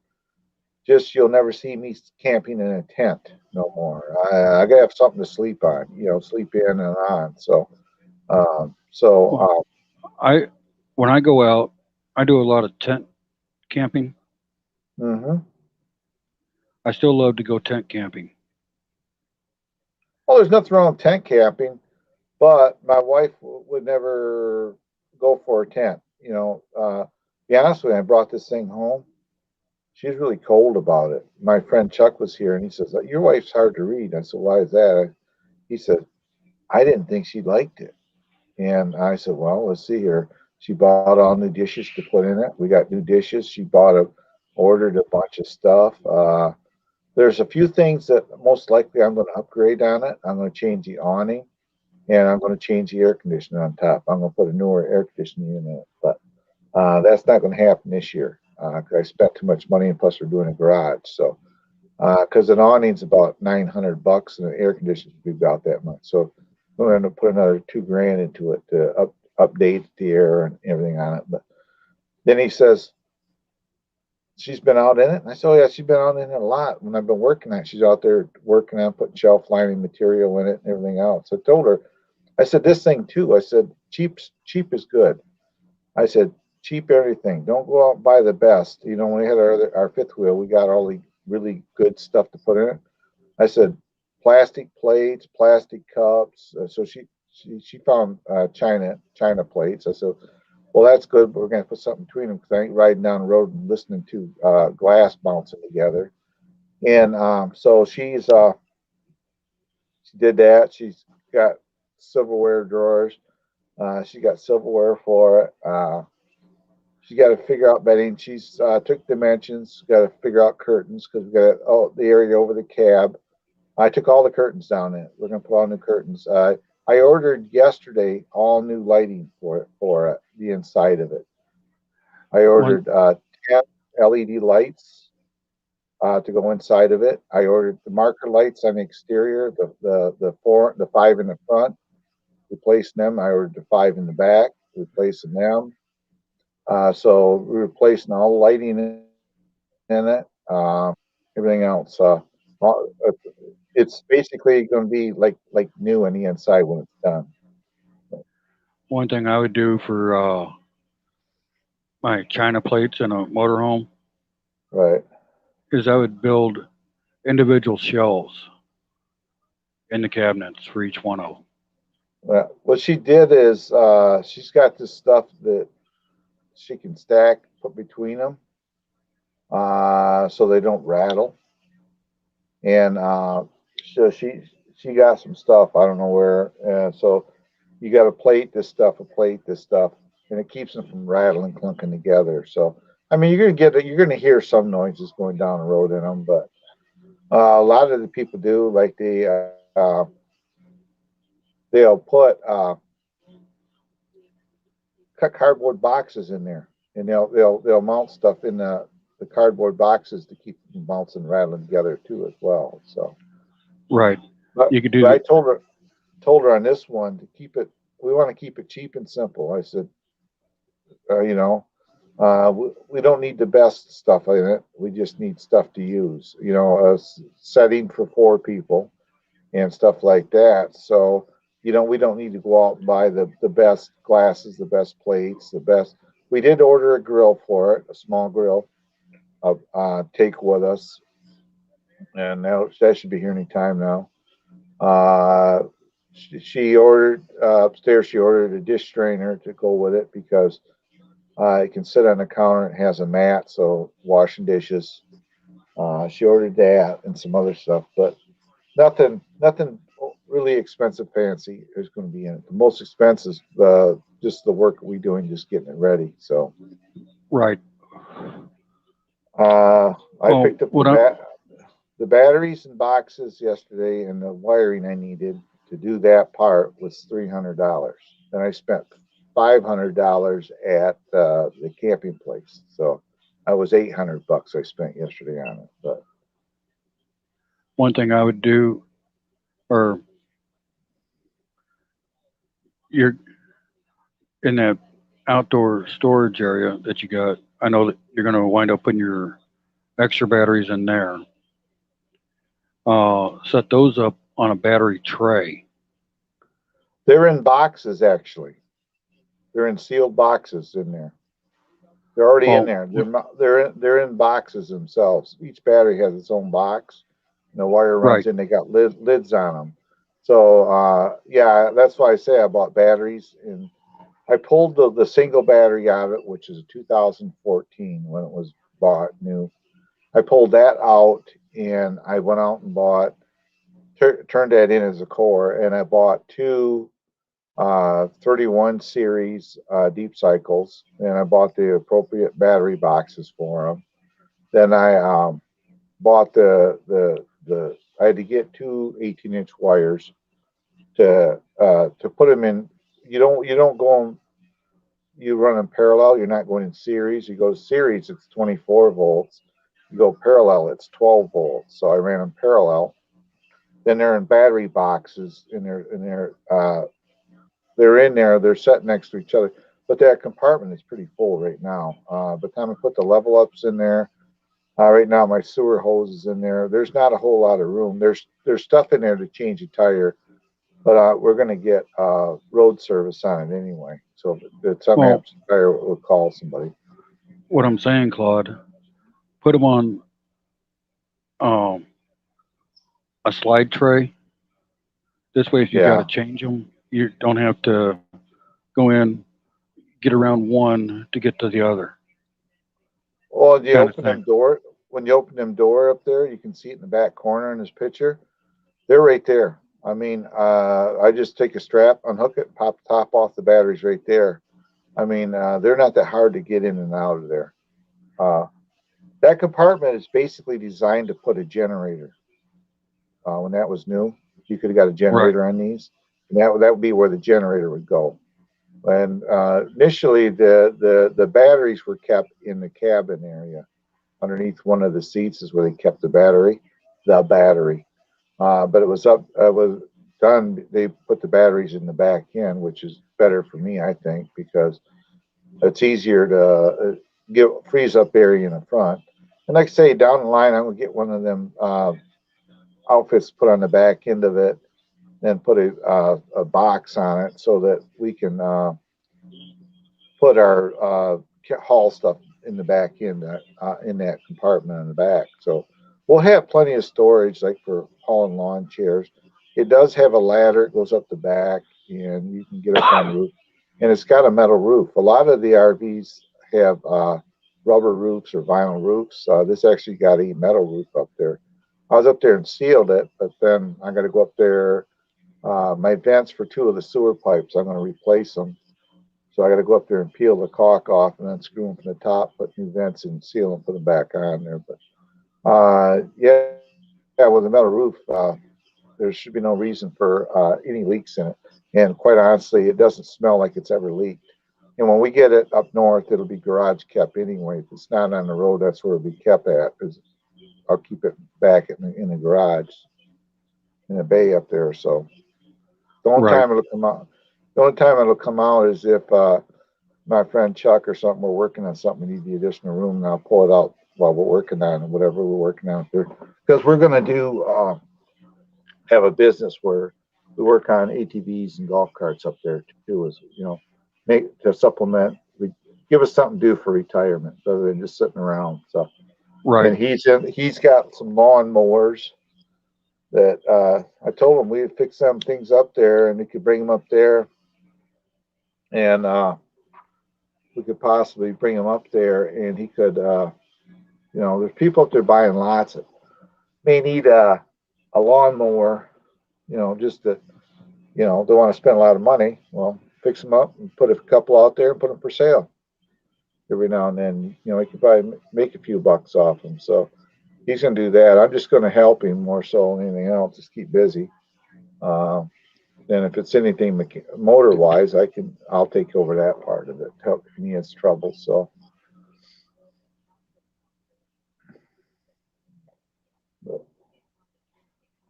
Just you'll never see me camping in a tent no more. I gotta have something to sleep on, you know, sleep in and on. So, so, Well, I when I go out, I do a lot of tent camping. mhm. I still love to go tent camping. Well, there's nothing wrong with tent camping, but my wife would never go for a tent. You know, be honest with you, I brought this thing home. She's really cold about it. My friend Chuck was here, and he says, "Your wife's hard to read." I said, "Why is that?" He said, "I didn't think she liked it." And I said, well, let's see here. She bought all new dishes to put in it. We got new dishes. Ordered a bunch of stuff. There's a few things that most likely I'm going to upgrade on it. I'm going to change the awning and I'm going to change the air conditioner on top. I'm going to put a newer air conditioning unit in it. But that's not going to happen this year because I spent too much money and plus we're doing a garage. So, because an awning's about $900 and an air conditioner would be about that much. So we're going to put another 2 grand into it to update the air and everything on it. But then he says she's been out in it, and I said, "Oh yeah, she's been out in it a lot." When I've been working on it, she's out there working on putting shelf lining material in it and everything else. I told her, I said this thing too. I said cheap is good. I said cheap everything. Don't go out and buy the best. You know, when we had our fifth wheel, we got all the really good stuff to put in it. I said, plastic plates, plastic cups. So she found China plates. I said, well, that's good, but we're going to put something between them because I ain't riding down the road and listening to glass bouncing together. And so she did that. She's got silverware drawers. She got silverware for it. She got to figure out bedding. She's took dimensions. Got to figure out curtains because we got the area over the cab. I took all the curtains down in it. We're gonna put all new curtains. I ordered yesterday all new lighting for the inside of it. I One ordered 10 LED lights to go inside of it. I ordered the marker lights on the exterior, the five in the front, replacing them. I ordered the five in the back, replacing them. So we're replacing all the lighting in it, everything else. It's basically going to be like new on the inside when it's done. one thing I would do for my china plates in a motorhome Right. is I would build individual shelves in the cabinets for each one of them. What she did is she's got this stuff that she can stack, put between them, so they don't rattle. And so she got some stuff. I don't know where. And so you got to plate this stuff, and it keeps them from rattling, clunking together. So I mean, you're gonna hear some noises going down the road in them, but a lot of the people do like they'll put cut cardboard boxes in there, and they'll mount stuff in the cardboard boxes to keep them bouncing and rattling together too as well. So, Right. but You could do but I the told her on this one to keep it. We want to keep it cheap and simple. I said, you know, we don't need the best stuff in it. We just need stuff to use. You know, a setting for 4 people and stuff like that. So, you know, we don't need to go out and buy the best glasses, the best plates, the best. We did order a grill for it, a small grill, take with us, and that should be here any time now. Uh, she ordered upstairs. She ordered a dish strainer to go with it because it can sit on the counter. It has a mat, so washing dishes. She ordered that and some other stuff, but nothing really expensive, fancy is going to be in it. The most expensive is just the work we doing, just getting it ready. So right. I Well, picked up what I the batteries and boxes yesterday, and the wiring I needed to do that part was $300. And I spent $500 at the camping place. So I was $800 I spent yesterday on it. But one thing I would do, or you're in that outdoor storage area that you got. I know that you're going to wind up putting your extra batteries in there. Set those up on a battery tray. they're in boxes actually. They're in sealed boxes in there. They're already in Well, there. They're in boxes themselves. Each battery has its own box. And the wire runs right. in. They got lids on them. So yeah, that's why I say I bought batteries, and I pulled the single battery out of it, which is a 2014 when it was bought new. I pulled that out, and I went out and turned that in as a core, and I bought two 31 series deep cycles, and I bought the appropriate battery boxes for them. Then I bought the I had to get two 18-inch wires to put them in. You don't go on, you run in parallel. You're not going in series. You go series, it's 24 volts. You go parallel, it's 12 volts. So I ran them parallel. Then they're in battery boxes, and they're in there. They're set next to each other. But that compartment is pretty full right now. By the time I put the level ups in there, right now my sewer hose is in there. There's not a whole lot of room. There's stuff in there to change a tire, but we're going to get road service on it anyway. So if something Well, happens to the tire, we'll call somebody. what I'm saying, Claude, put them on um, a slide tray. This way, if you got to Yeah. change them, you don't have to go in, get around one to get to the other, Well, you kind of open them thing. door. When you open them door up there, you can see it in the back corner in this picture. They're right there. I mean, I just take a strap, unhook it, pop the top off the batteries right there. I mean, they're not that hard to get in and out of there. Uh, that compartment is basically designed to put a generator. When that was new, you could have got a Right. generator on these, and that would be where the generator would go. And initially, the batteries were kept in the cabin area. Underneath one of the seats is where they kept the battery. But it was done. They put the batteries in the back end, which is better for me, I think, because it's easier to get freeze up area in the front. And like I say, down the line, I'm gonna get one of them outfits put on the back end of it, and put a box on it so that we can put our haul stuff in the back end in that compartment in the back. So we'll have plenty of storage, like for hauling lawn chairs. It does have a ladder; it goes up the back, and you can get up on the roof. And it's got a metal roof. A lot of the RVs have rubber roofs or vinyl roofs. This actually got a metal roof up there. I was up there and sealed it, but then I got to go up there. My vents for two of the sewer pipes, I'm going to replace them. So I got to go up there and peel the caulk off and then screw them from the top, put new vents in, seal them, put them back on there. But yeah, with a metal roof, there should be no reason for any leaks in it. And quite honestly, it doesn't smell like it's ever leaked. And when we get it up north, it'll be garage kept anyway. If it's not on the road, that's where it'll be kept at. Is I'll keep it back in the garage in the bay up there. So the only Right. time it'll come out, the only time it'll come out is if my friend Chuck or something, we're working on something, we need the additional room, and I'll pull it out while we're working on it, whatever we're working on there. Because we're going to do have a business where we work on ATVs and golf carts up there too, as make to supplement. We give us something to do for retirement rather than just sitting around. So, Right. and he's got some lawn mowers that I told him we'd fix some things up there, and he could bring them up there, and we could possibly bring him up there, and he could. There's people up there buying lots that may need a lawnmower, just to, they want to spend a lot of money. Well, fix them up and put a couple out there and put them for sale. every now and then. You know, he could probably make a few bucks off him. So he's going to do that. I'm just going to help him more so than anything else. Just keep busy. Uh, then if it's anything motor wise, I'll take over that part of it. Help if he has trouble. So but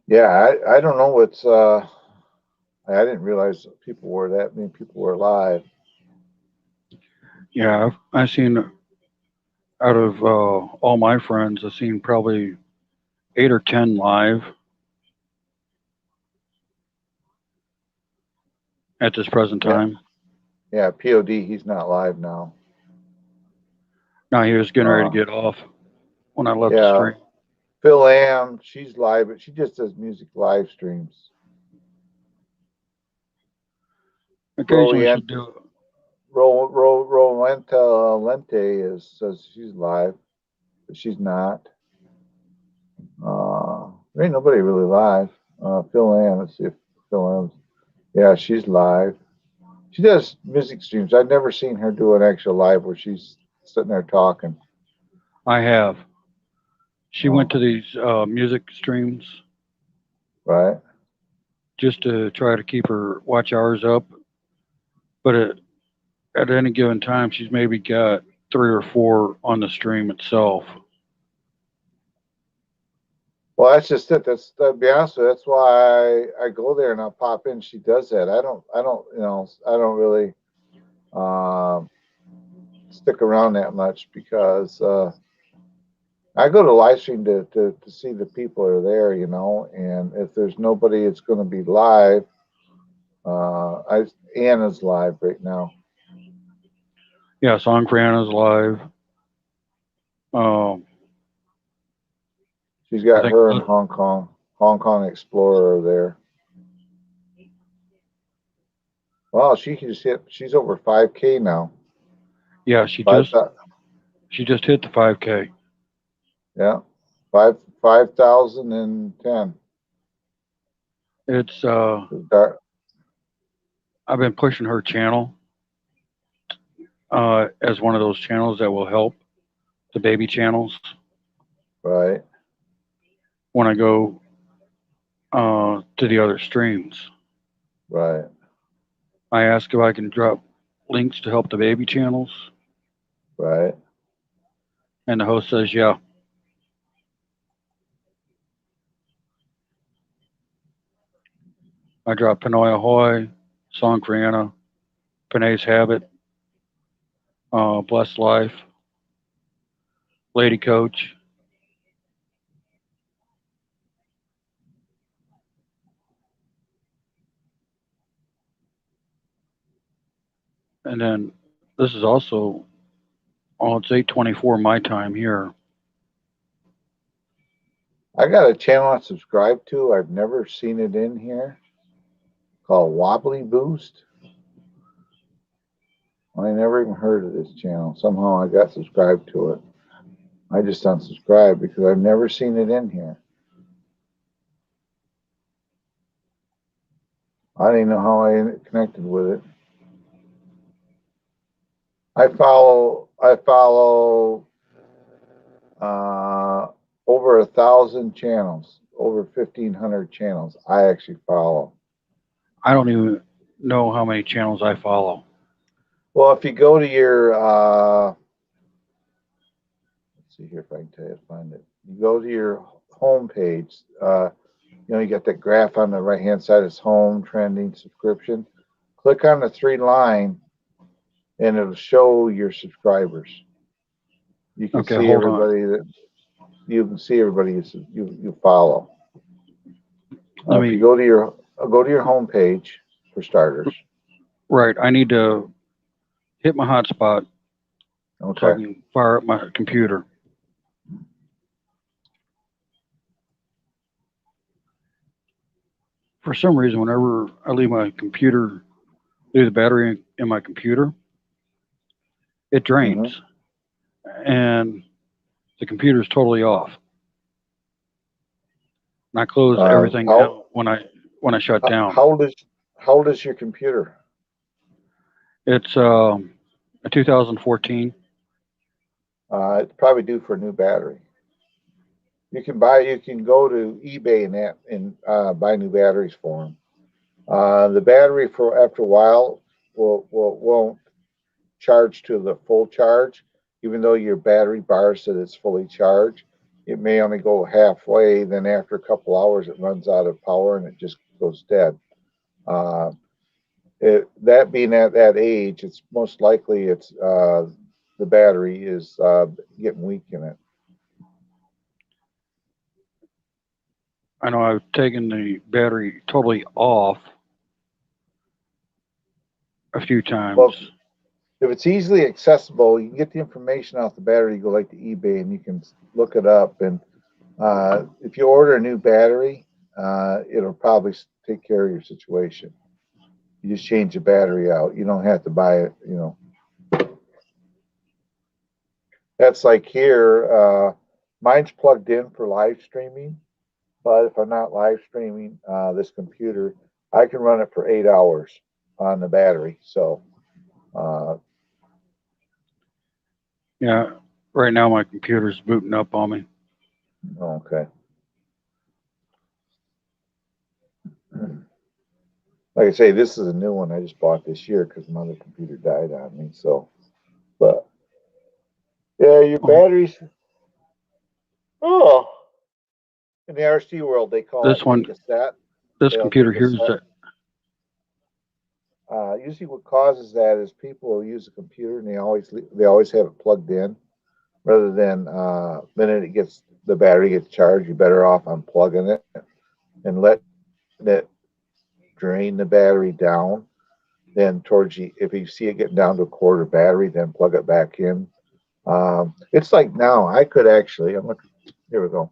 yeah, I don't know what's I didn't realize people were that many people were live. Yeah, I've seen out of all my friends, I've seen probably 8 or 10 live at this present Yeah, time. yeah. Pod, he's not live now. Now he was getting ready to Uh, get off when I left the yeah, stream. Phil Am, she's live, but she just does music live streams. Occasionally she'll Rolenta, do. Rolenta Lente says she's live, but she's not. There ain't nobody really live. Phil Am, let's see if Phil Am's. Yeah, she's live. She does music streams. I've never seen her do an actual live where she's sitting there talking. I have. She went Oh, to these music streams right, just to try to keep her watch hours up, but at any given time, she's maybe got 3 or 4 on the stream itself. well, that's just it. That's to be honest with you, that's why I go there and I pop in. She does that. I don't really um, stick around that much because I go to live stream to see the people are there, and if there's nobody, it's going to be live. Anna's live right now. Yeah, Song for Anna's live. Um, She's I got think, her in Hong Kong Explorer there. Wow, she just hit. She's over 5K now. yeah, Five, she just hit the 5K. yeah, 5,010. It's Dark, I've been pushing her channel as one of those channels that will help the baby channels right, when I go to the other streams. right. I ask if I can drop links to help the baby channels, Right. and the host says, yeah. I drop Panoia Hoy, Song for Anna, Panay's Habit, Blessed Life, Lady Coach. And then this is also, it's 8:24 my time here. I got a channel I subscribe to. I've never seen it in here called Wobbly Boost. I never even heard of this channel. Somehow I got subscribed to it. I just unsubscribed because I've never seen it in here. I didn't even know how I connected with it. I follow over 1,000 channels, over 1,500 channels. I actually follow. I don't even know how many channels I follow. Well, if you go to your let's see here if I can tell you to find it. You go to your home page. You got that graph on the right hand side. It's home, trending, subscription. Click on the 3 line, and it'll show your subscribers. You can Okay, see hold on. everybody you follow. If you go to your home page for starters. Right, I need to hit my hotspot so I Okay. can fire up my computer. For some reason, whenever I leave the battery in my computer, it drains, and the computer is totally off. And I close everything down when I shut down. How old is your computer? It's a 2014. It's probably due for a new battery. You can go to eBay and buy new batteries for them. The battery for after a while won't charge to the full charge, even though your battery bar says it's fully charged. It may only go halfway. Then after a couple hours, it runs out of power and it just goes dead. Uh, that being at that age, it's most likely it's the battery is getting weak in it. I know I've taken the battery totally off a few Well, times. if it's easily accessible, you can get the information off the battery. You go like to eBay and you can look it up. And if you order a new battery, it'll probably take care of your situation. You just change the battery out. You don't have to buy it. You know, that's like here. Mine's plugged in for live streaming, but if I'm not live streaming this computer, I can run it for 8 hours on the battery. So, uh, Yeah, right now my computer's booting up on me. okay. Like I say, this is a new one I just bought this year because my other computer died on me. So, but yeah, your Oh, batteries. Oh, in the RC world, they call this it one, take a set. this They'll computer take a here is set. that. Usually, what causes that is people will use a computer and they always have it plugged in rather than minute it gets the battery gets charged. You're better off unplugging it and letting it drain the battery down. Then if you see it getting down to a quarter battery, then plug it back in. It's like now I could actually. I'm looking. Here we go.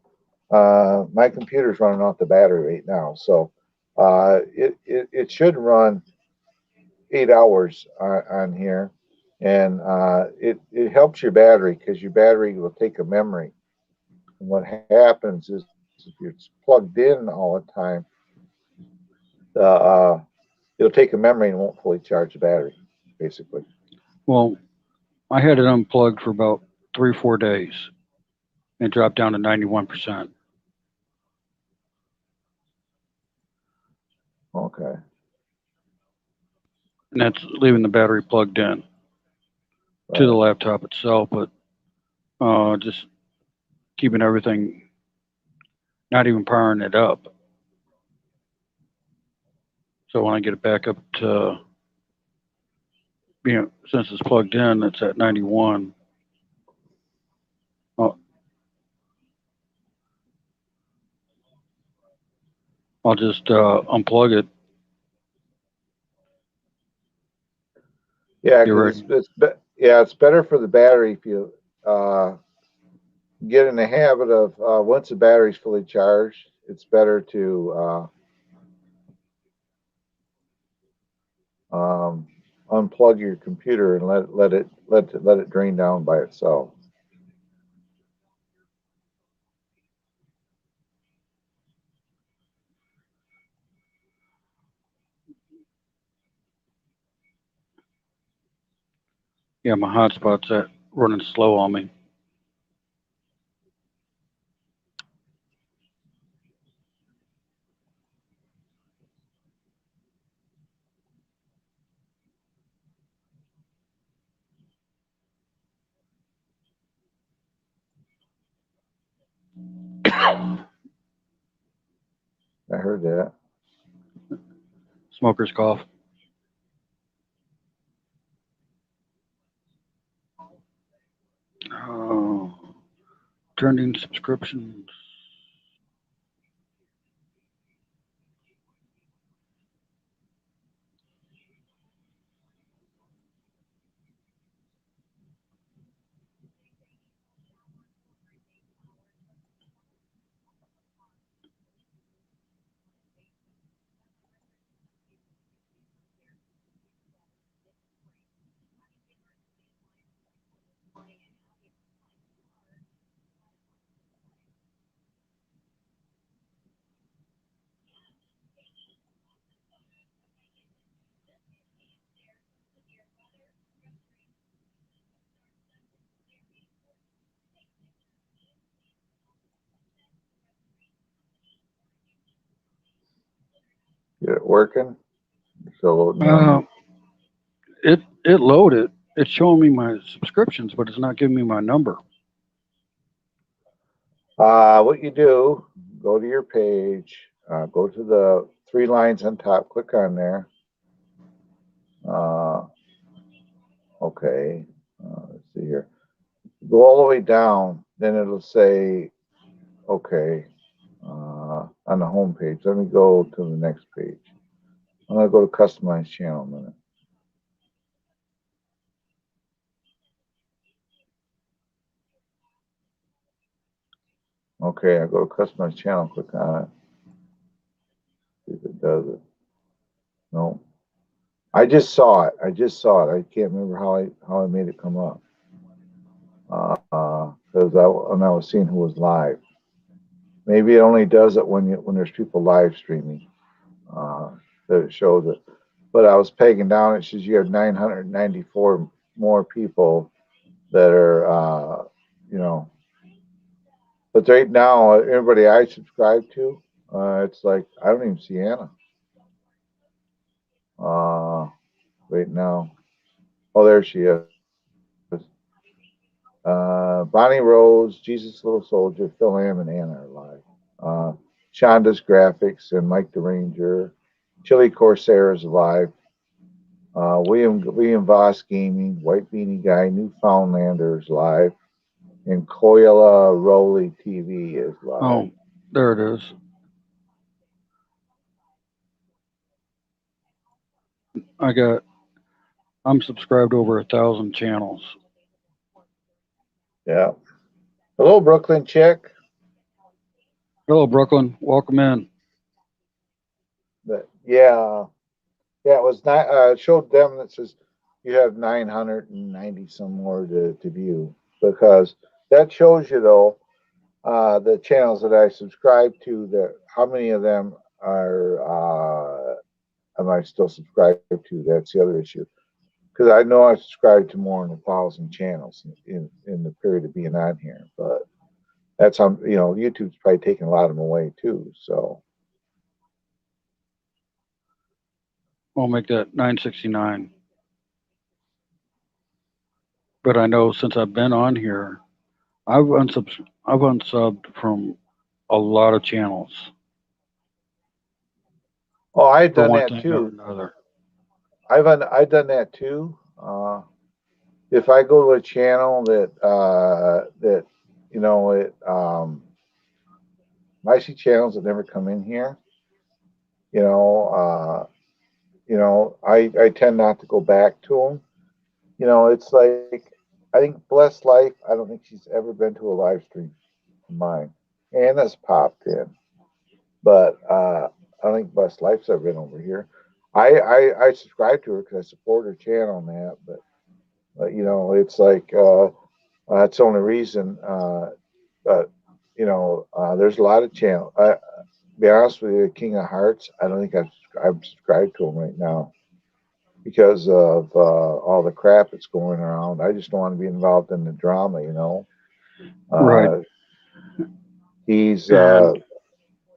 My computer's running off the battery right now, so it should run 8 hours on here, and it helps your battery because your battery will take a memory. And what happens is if it's plugged in all the time, uh, it'll take a memory and won't fully charge the battery, basically. Well, I had it unplugged for about 3 or 4 days and dropped down to 91%. Okay. And that's leaving the battery plugged in to the Right. laptop itself, but just keeping everything, not even powering it up. So when I get it back up to, since it's plugged in, it's at 91. I'll, I'll just unplug it, Yeah, get because ready. it's better for the battery if you uh, get in the habit of once the battery's fully charged, it's better to um, unplug your computer and let it drain down by itself. Yeah, my hotspot's at running slow on me. I heard that. Smoker's cough. Oh, trending subscriptions. Get it working? Still loading Uh, in? it loaded. It's showing me my subscriptions, but it's not giving me my number. What you do, go to your page, go to the three lines on top, click on there. Okay, let's see here. Go all the way down, then it'll say, okay, on the home page. Let me go to the next page. I'm gonna go to customize channel a minute. Okay, I go to customize channel, click on it. See if it does it. No. I just saw it. I can't remember how I made it come up. Because when I was seeing who was live. Maybe it only does it when there's people live streaming. That it shows it. But I was pegging down. It says you have 994 more people that are, you know. But right now, everybody I subscribe to, it's like I don't even see Anna. Right now. Oh, there she is. Bonnie Rose, Jesus Little Soldier, Phil Am, and Anna are live. Shonda's Graphics and Mike the Ranger. Chili Corsair is live. William Voss Gaming, White Beanie Guy, Newfoundlander is live. And Koyala Rowley TV is live. Oh, there it is. I'm subscribed to over 1,000 channels. Yeah. Hello, Brooklyn Chick. Hello, Brooklyn. Welcome in. But yeah, it was not. Showed them that says you have 990 some more to view, because that shows you though the channels that I subscribe to. That how many of them are am I still subscribed to? That's the other issue. Because I know I subscribed to more than 1,000 channels in the period of being on here, but that's how YouTube's probably taking a lot of them away too. So I'll make that 969. But I know since I've been on here, I've unsubbed from a lot of channels. oh, I've For done one that thing or too. another. I've done that too. If I go to a channel that I see channels that never come in here. I tend not to go back to them. It's like I think Blessed Life. I don't think she's ever been to a live stream of mine. Anna's popped in, but I don't think Blessed Life's ever been over here. I subscribe to her because I support her channel on that, but it's like that's the only reason. But there's a lot of channels. Be honest with you, King of Hearts. I don't think I'm subscribed to him right now because of all the crap that's going around. I just don't want to be involved in the drama. Right. He's. And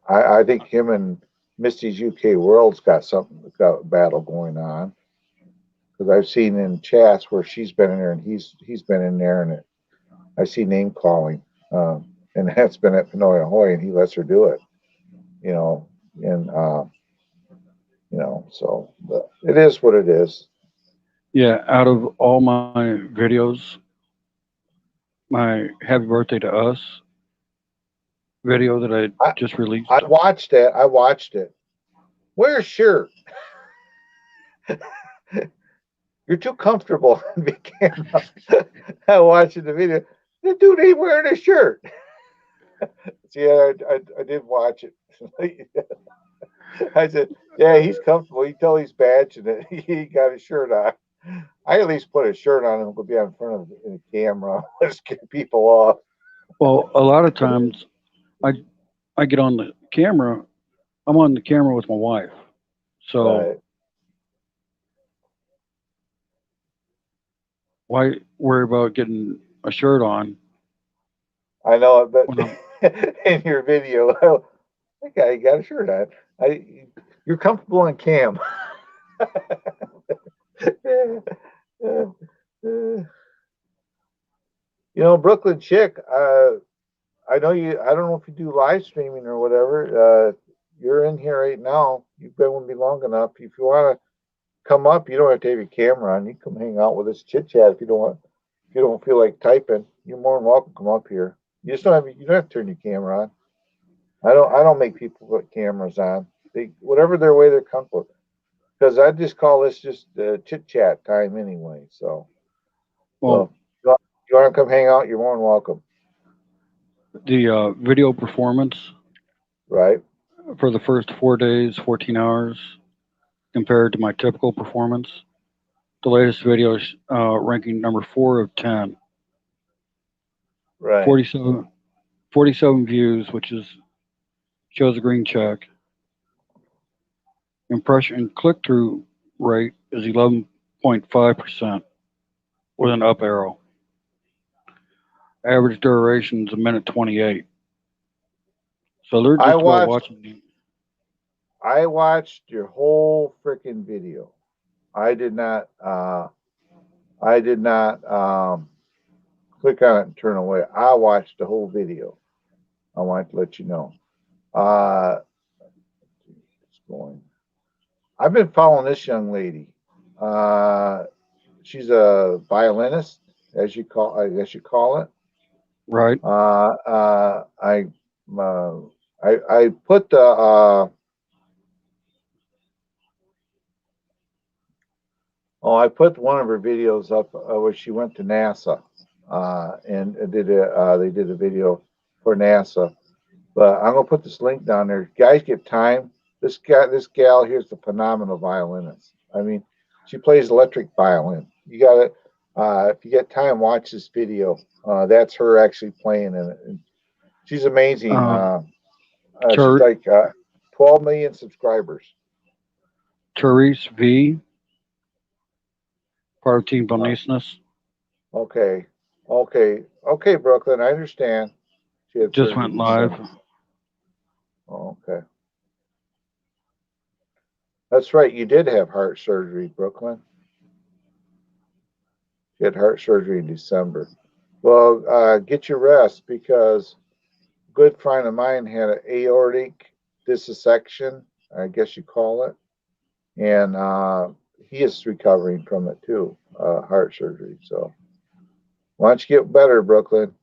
I think him and Misty's UK World's got a battle going on. Because I've seen in chats where she's been in there and he's been in there, and I see name calling, and that's been at Pinoy Ahoy, and he lets her do it, and so it is what it is. yeah, out of all my videos, my Happy Birthday to Us video that I just released. I watched it. Wear a shirt. You're too comfortable in the camera. I'm watching the video. The dude ain't wearing a shirt. See, I did watch it. I said, yeah, he's comfortable. You tell he's badging it. He got his shirt on. I at least put a shirt on and go be in front of the camera. Let's get people off. Well, a lot of times I get on the camera. I'm on the camera with my wife. So Right. why worry about getting a shirt on? I know it, but in your video, that guy got a shirt on. You're comfortable in cam. You know, Brooklyn Chick, I know you, I don't know if you do live streaming or whatever. You're in here right now. You've been with me long enough. If you want to come up, you don't have to have your camera on. You can come hang out with us, chit chat if you don't want. If you don't feel like typing, you're more than welcome to come up here. You just don't have, you don't have to turn your camera on. I don't make people put cameras on. They, whatever their way they're comfortable. Because I just call this just chit chat time anyway. So, Well, you want to come hang out, you're more than welcome. the video performance Right? for the first 4 days, 14 hours, compared to my typical performance, the latest video is ranking number 4 of 10. Right. 47 views, which is shows a green check. Impression click-through rate is 11.5% with an up arrow. Average duration is 1:28. So they're just about watching you. I watched your whole freaking video. I did not click on it and turn away. I watched the whole video. I wanted to let you know. It's going. I've been following this young lady. She's a violinist, as you call, I guess you call it. Right. I put the I put one of her videos up where she went to NASA and they did a video for NASA. But I'm gonna put this link down there. If guys get time. This gal here's the phenomenal violinist. I mean, she plays electric violin. You got to if you get time, watch this video. That's her actually playing in it. And she's amazing. She's like 12 million subscribers. Therese V. Part of Team Boniceness. Okay, Brooklyn. I understand. She had just went live. Oh, okay. That's right. You did have heart surgery, Brooklyn. You had heart surgery in December. Well, get your rest because a good friend of mine had an aortic dissection, I guess you call it, and he is recovering from it too, heart surgery. So why don't you get better, Brooklyn?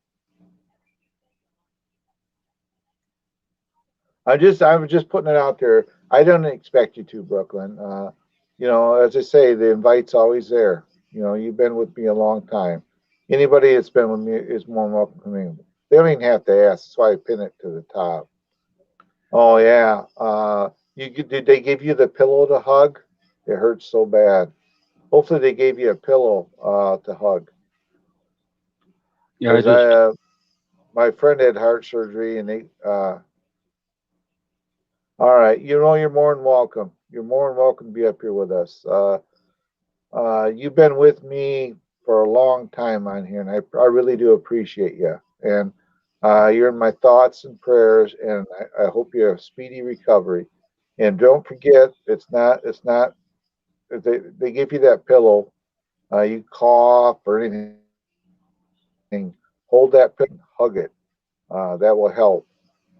I'm just putting it out there. I don't expect you to, Brooklyn. You know, as I say, the invite's always there. You know, you've been with me a long time. Anybody that's been with me is more than welcome to me. They don't even have to ask. That's why I pin it to the top. Oh yeah. Did they give you the pillow to hug? It hurts so bad. Hopefully they gave you a pillow to hug. Yeah, my friend had heart surgery and they all right, you know you're more than welcome. You're more than welcome to be up here with us. You've been with me for a long time on here, and I really do appreciate you. And you're in my thoughts and prayers, and I hope you have speedy recovery. And don't forget, it's not. If they give you that pillow, you cough or anything, hold that pillow and hug it. That will help.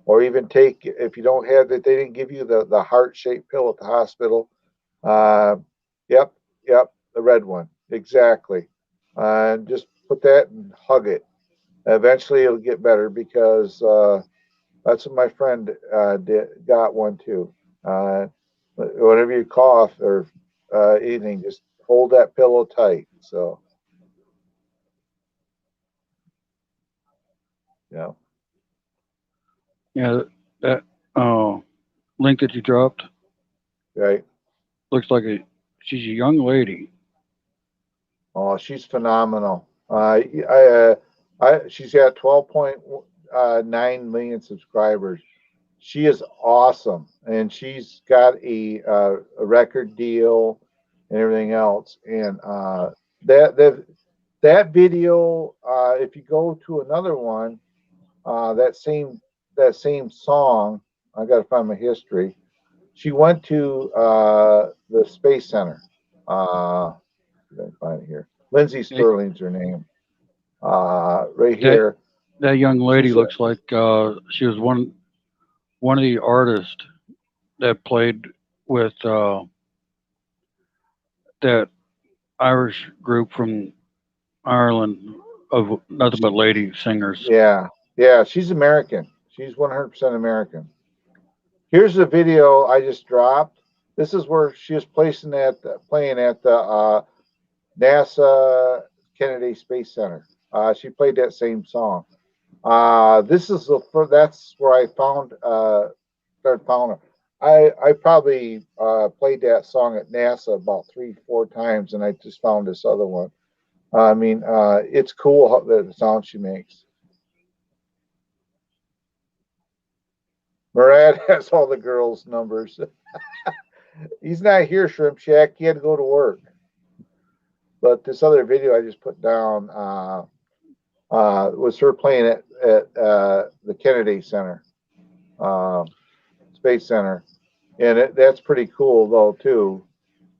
Or even take if you don't have that, they didn't give you the heart shaped pill at the hospital. Uh, yep, the red one, exactly. Just put that and hug it. Eventually, it'll get better because that's what my friend got one too. Whenever you cough or anything, just hold that pillow tight. So, yeah. Yeah, that link that you dropped. Right. Looks like she's a young lady. Oh, she's phenomenal. She's got 12.9 million subscribers. She is awesome, and she's got a record deal and everything else. And that video, if you go to another one, that same song, I got to find my history. She went to the Space Center. Uh, I find it here. Lindsay Hey, Sterling's her name. Right that here. that young lady She's looks like she was one of the artists that played with that Irish group from Ireland of nothing but lady singers. yeah, yeah. She's American. She's 100% American. Here's the video I just dropped. This is where she was playing at the NASA Kennedy Space Center. She played that same song. This is that's where I started found her. I probably played that song at NASA about 3 4 times, and I just found this other one. I mean, it's cool the sound she makes. Murad has all the girls' numbers. He's not here, Shrimp Shack. He had to go to work. But this other video I just put down was her playing at the Kennedy Center, uh, Space Center, and that's pretty cool though too.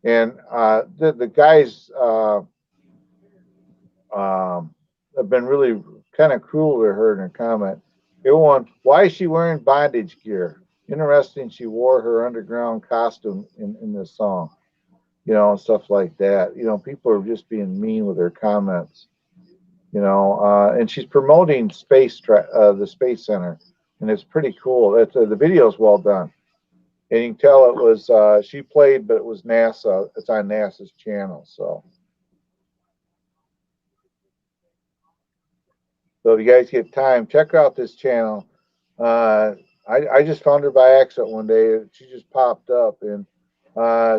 And the guys have been really kind of cruel to her in her comment. Everyone, why is she wearing bondage gear? Interesting, she wore her underground costume in this song, and stuff like that. People are just being mean with their comments. And she's promoting the Space Center, and it's pretty cool. The video is well done, and you can tell it was she played, but it was NASA. It's on NASA's channel, so if you guys get time, check out this channel. Uh, I just found her by accident one day. She just popped up, and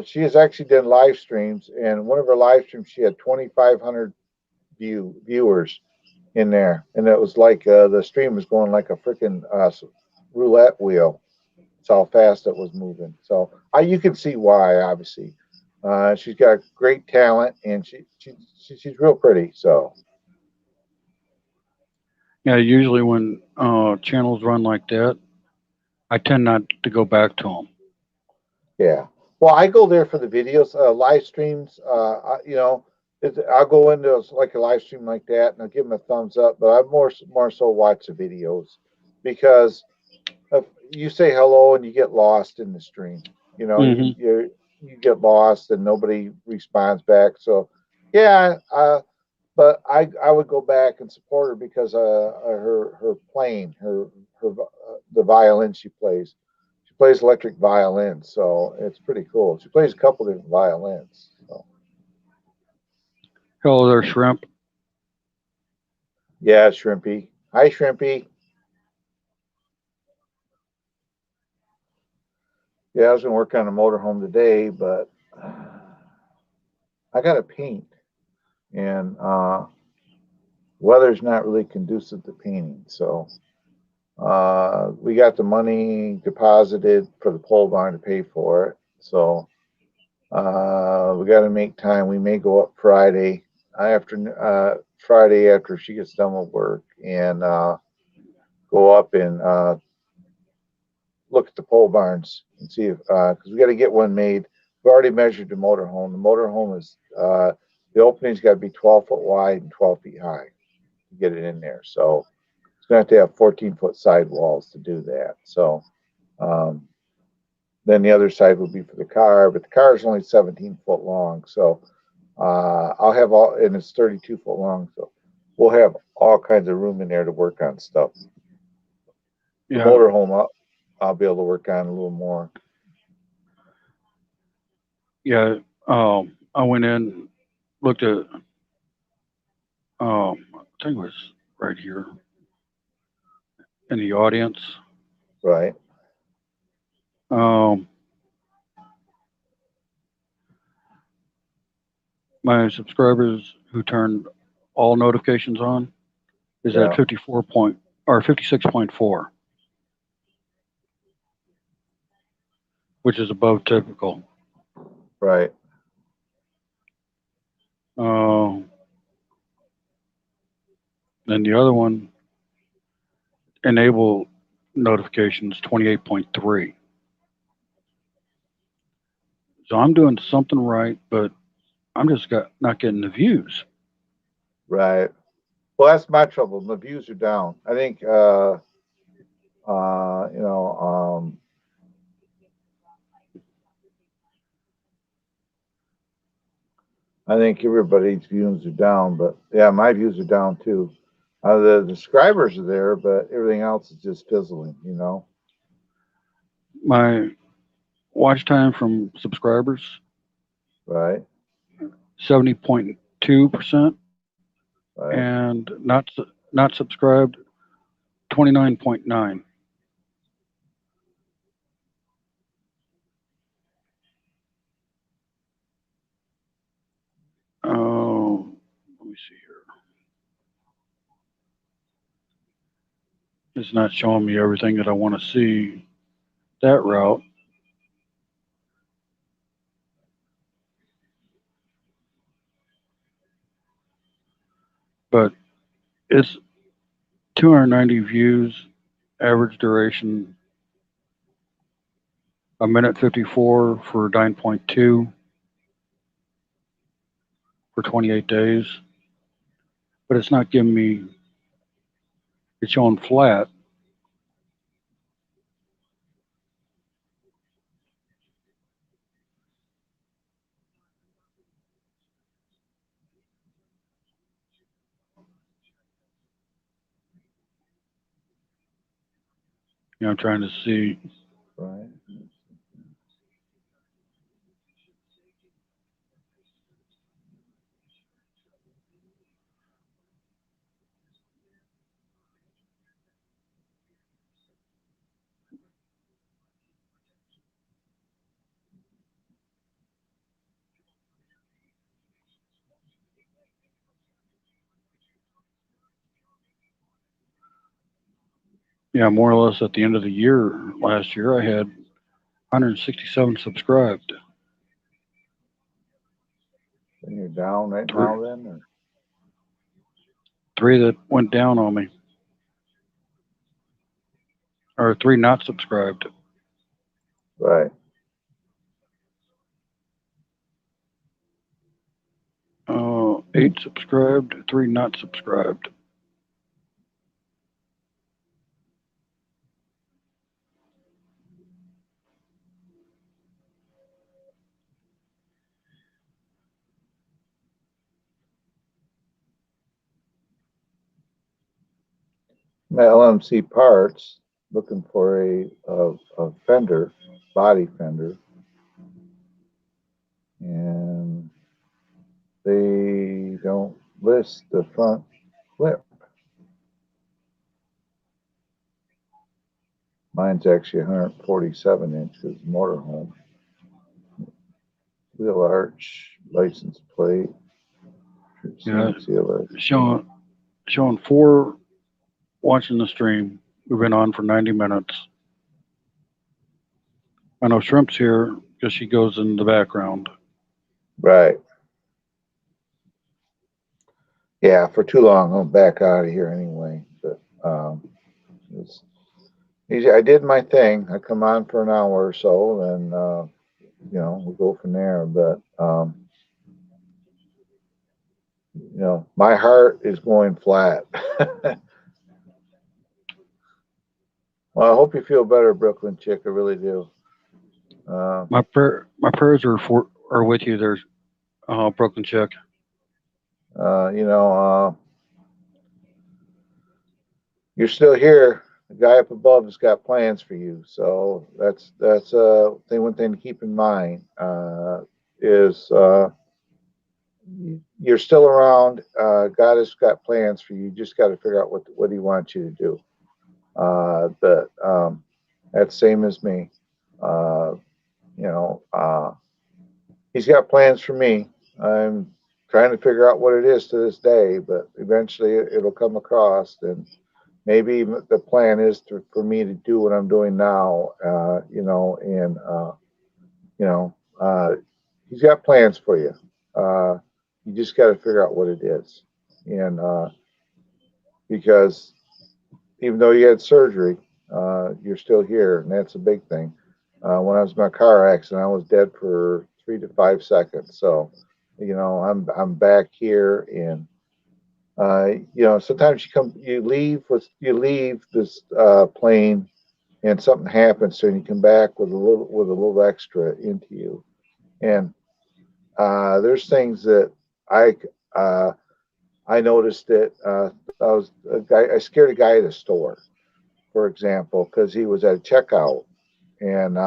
she has actually done live streams. And one of her live streams, she had 2,500 viewers in there, and it was like the stream was going like a freaking roulette wheel. That's how fast it was moving. So you can see why. Obviously, she's got great talent, and she's real pretty. So Yeah, usually when channels run like that, I tend not to go back to them. yeah. Well, I go there for the videos, live streams. I'll go into like a live stream like that, and I'll give them a thumbs up. But I more so watch the videos because if you say hello and you get lost in the stream. You know, you Hmm. you you get lost and nobody responds back. So, yeah, but I would go back and support her because her playing her the violin she plays. She plays electric violin, so it's pretty cool. She plays a couple different violins. So Hello there, shrimp. yeah, Shrimpy. Hi, Shrimpy. Yeah, I was gonna work on a motorhome today, but I got to paint, and weather's not really conducive to painting. So we got the money deposited for the pole barn to pay for it. So we got to make time. We may go up Friday after she gets done with work, and go up and look at the pole barns and see if because we got to get one made. We've already measured the motorhome. The motorhome is the opening's got to be 12 foot wide and 12 feet high to get it in there. So it's going to have 14-foot sidewalls to do that. So um, then the other side will be for the car, but the car is only 17 foot long. So I'll have and it's 32 foot long. So we'll have all kinds of room in there to work on stuff. The Yeah, motorhome, I'll be able to work on a little more. yeah. I went in, looked at. I think it was right here in the audience. Right. Um, my subscribers who turned all notifications on is at Yeah. 54 point or 56.4, which is above typical. Right. Uh, and the other one, enable notifications 28.3. So I'm doing something right, but I'm just not getting the views. Right. Well, that's my trouble. My views are down. I think, you know, I think everybody's views are down, but yeah, my views are down too. The subscribers are there, but everything else is just fizzling, you know? My watch time from subscribers, Right. 70.2%, Right. and not subscribed, 29.9. Oh, let me see here. It's not showing me everything that I want to see that route. But it's 290 views, average duration a minute 54 for 9.2 for 28 days. But it's not giving me, it's showing flat. I'm trying to see. Right. Yeah, more or less at the end of the year last year, I had 167 subscribed. Then you're down right Three, now, then? Or? three that went down on me, or three not subscribed. Right. Eight subscribed, three not subscribed. My LMC parts looking for a fender, body fender, and they don't list the front flip. Mine's actually 147 inches motorhome. Wheel arch, license plate, Yeah, CLS. showing four watching the stream. We've been on for 90 minutes. I know Shrimp's here because she goes in the background. Right. Yeah, for too long, I'll back out of here anyway. But it's easy. I did my thing. I come on for an hour or so, and we'll go from there. But my heart is going flat. Well, I hope you feel better, Brooklyn chick. I really do. My prayers are with you. There's Brooklyn Chick. Uh, you know, uh, you're still here. The guy up above has got plans for you. So that's one thing to keep in mind. Is you're still around. God has got plans for you. You just got to figure out what He wants you to do. But that's same as me. Uh, you know, He's got plans for me. I'm trying to figure out what it is to this day, but eventually it'll come across, and maybe the plan is for me to do what I'm doing now. And you know, uh, He's got plans for you. You just got to figure out what it is, and because even though you had surgery, you're still here, and that's a big thing. When I was in my car accident, I was dead for 3 to 5 seconds. So, I'm back here, and sometimes you leave this plane, and something happens, so you come back with a little extra into you. And there's things that I uh, I noticed that I scared a guy at a store, for example, because he was at a checkout, and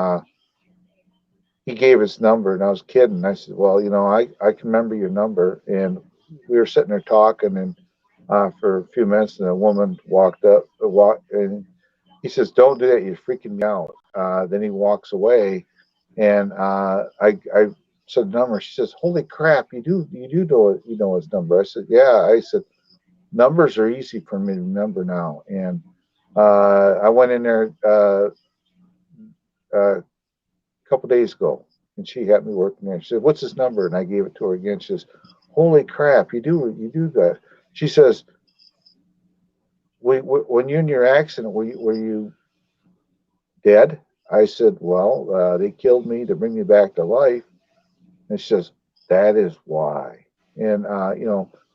he gave his number, and I was kidding. I said, "Well, I can remember your number." And we were sitting there talking, and for a few minutes, and a woman walked, and he says, "Don't do that. You're freaking me out." Then he walks away, and I said the number. She says, "Holy crap! You do know his number?" I said, "Yeah." I said, "Numbers are easy for me to remember now." And I went in there a couple days ago, and she had me working there. She said, "What's his number?" And I gave it to her again. She says, "Holy crap! You do that." She says, When you're in your accident, were you dead?" I said, "Well, they killed me to bring me back to life." And she says, "That is why." And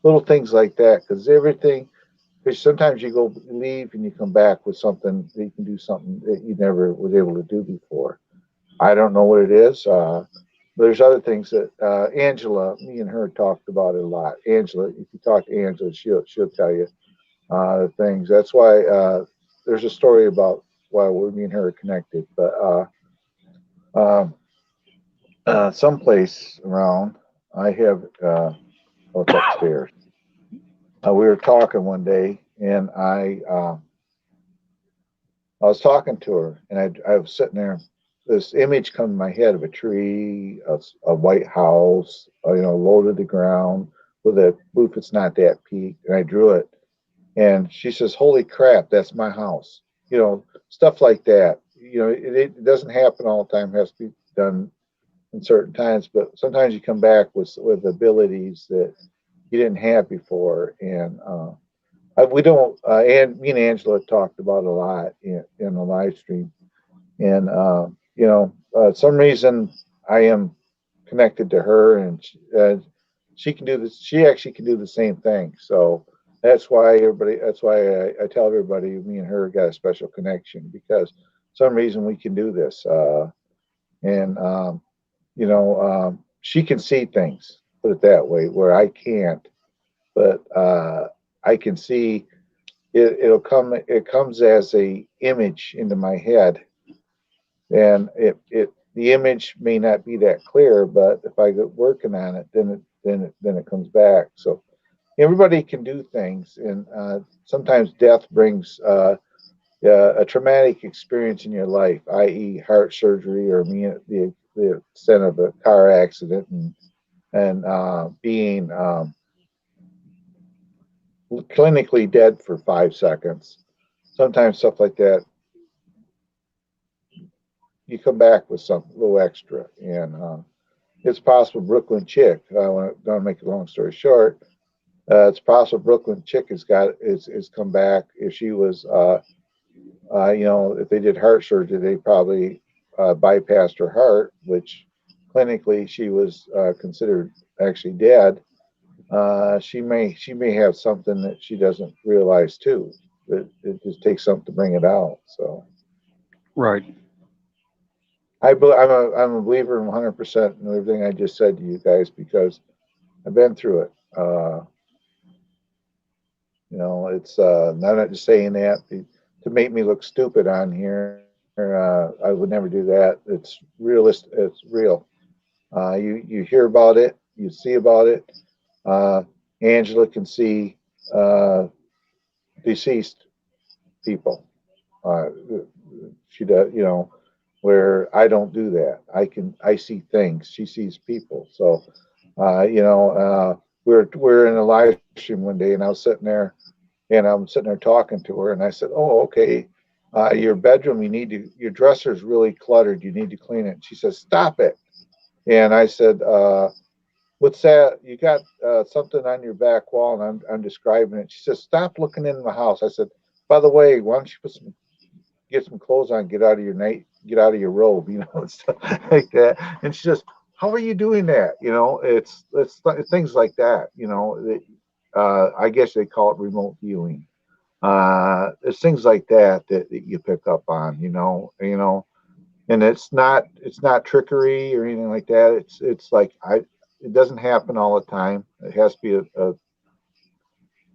little things like that, because everything. Because sometimes you go leave and you come back with something that you can do something that you never was able to do before. I don't know what it is. But there's other things that Angela, me and her talked about it a lot. Angela, if you talk to Angela, she'll tell you the things. That's why there's a story about why me and her are connected. But um, someplace around, I have oh, it's upstairs. We were talking one day, and I was talking to her, and I was sitting there. This image come in my head of a tree, a white house, low to the ground with a roof that's not that peak, and I drew it. And she says, "Holy crap, that's my house." Stuff like that. It doesn't happen all the time. It has to be done in certain times, but sometimes you come back with abilities that you didn't have before. And we don't. And me and Angela talked about it a lot in the live stream. And some reason I am connected to her, and she can do this. She actually can do the same thing. So that's why everybody. That's why I tell everybody me and her got a special connection, because some reason we can do this. And she can see things. Put it that way, where I can't. But I can see it. It'll come. It comes as a image into my head, and the image may not be that clear, but if I get working on it, then it comes back. So everybody can do things, and sometimes death brings a traumatic experience in your life, i.e., heart surgery, or the extent of a car accident, and being clinically dead for 5 seconds. Sometimes stuff like that, you come back with something a little extra, and it's possible Brooklyn Chick. I want to make a long story short. It's possible Brooklyn Chick is come back. If she was, if they did heart surgery, they probably bypassed her heart, which clinically she was considered actually dead. She may have something that she doesn't realize too. But it just takes something to bring it out. So Right. I'm a believer in 100% in everything I just said to you guys, because I've been through it. It's I'm not just saying that to make me look stupid on here. I would never do that. It's realist. It's real. You hear about it. You see about it. Uh, Angela can see deceased people. Uh, she does. Where I don't do that. I see things. She sees people. So we're in a live stream one day, and I was sitting there, and I'm sitting there talking to her, and I said, "Oh, okay, your bedroom, your dresser's really cluttered. You need to clean it." And she says, "Stop it." And I said, "What's that? You got something on your back wall?" And I'm describing it. She says, "Stop looking in the house." I said, "By the way, why don't you get some clothes on, get out of your robe, and stuff like that." And she says, how are you doing that? You know, it's things like that. You know, I guess they call it remote viewing. It's things like that, that you pick up on. And it's not trickery or anything like that. It's like it doesn't happen all the time. It has to be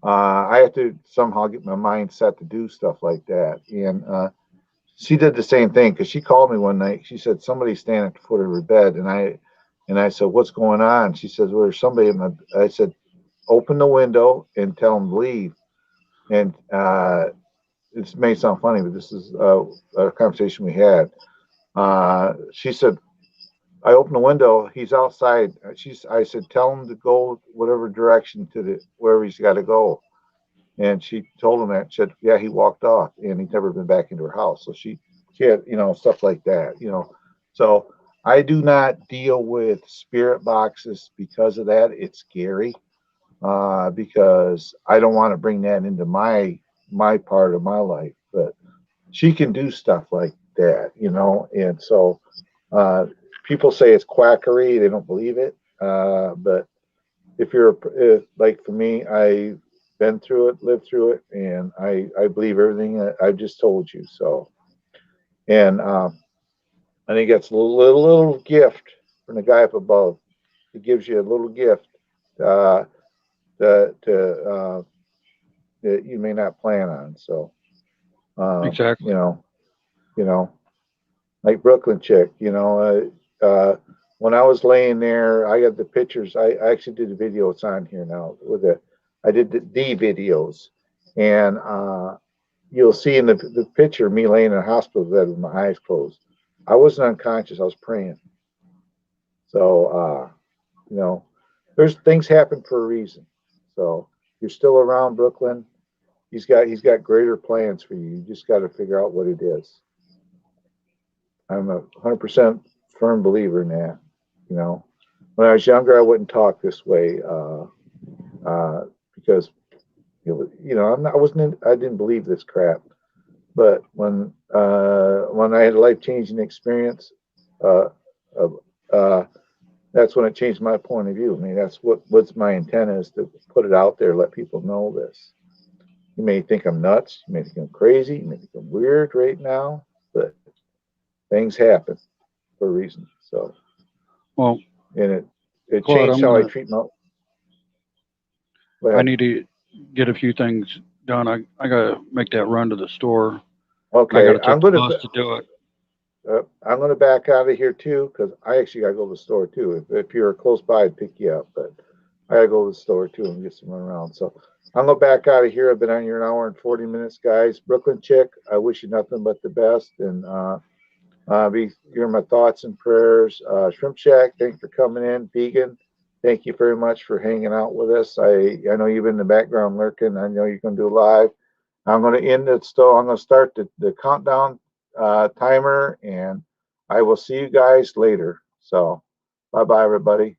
I have to somehow get my mind set to do stuff like that. And she did the same thing because she called me one night. She said somebody's standing at the foot of her bed, and I said, "What's going on?" She says, "Well, there's somebody in my." I said, "Open the window and tell them to leave." And it may sound funny, but this is a conversation we had. She said, "I opened the window. He's outside." I said, "Tell him to go whatever direction to the wherever he's got to go." And she told him that. She said, "Yeah, he walked off, and he's never been back into her house." So she had, stuff like that. So I do not deal with spirit boxes because of that. It's scary, because I don't want to bring that into my part of my life. But she can do stuff like that, and so uh, people say it's quackery. They don't believe it, but if, like for me, I've been through it, lived through it, and I believe everything that I've just told you. So, and I think that's a little gift from the guy up above. He gives you a little gift uh, to that you may not plan on. So, uh, you Exactly. know, you know, like Brooklyn chick. When I was laying there, I got the pictures. I actually did the video. It's on here now. I did the videos, and you'll see in the picture me laying in a hospital bed with my eyes closed. I wasn't unconscious. I was praying. So, you know, there's things happen for a reason. So if you're still around Brooklyn, he's got greater plans for you. You just got to figure out what it is. I'm 100% firm believer in that. You know, when I was younger, I wouldn't talk this way because I wasn't. I didn't believe this crap. But when I had a life changing experience, uh, of, that's when it changed my point of view. I mean, that's what's my intent is to put it out there, let people know this. You may think I'm nuts, you may think I'm crazy, you may think I'm weird right now, but things happen for a reason. So, Well, and it Claude, changed how I treat my. Go I ahead. need to get a few things done. I gotta make that run to the store, and I Okay, gotta take the bus to do it. I'm gonna back out of here too because I actually gotta go to the store too. If you're close by, I'd pick you up, but I gotta go to the store too and get some run around. So I'm gonna back out of here. I've been on here an hour and 40 minutes, guys. Brooklyn chick, I wish you nothing but the best, and be you're my thoughts and prayers. Shrimp Shack, thanks for coming in. Vegan, thank you very much for hanging out with us. I know you've been in the background lurking. I know you're gonna do live. I'm going to end it still. I'm going to start the countdown timer, and I will see you guys later. So, bye bye, everybody.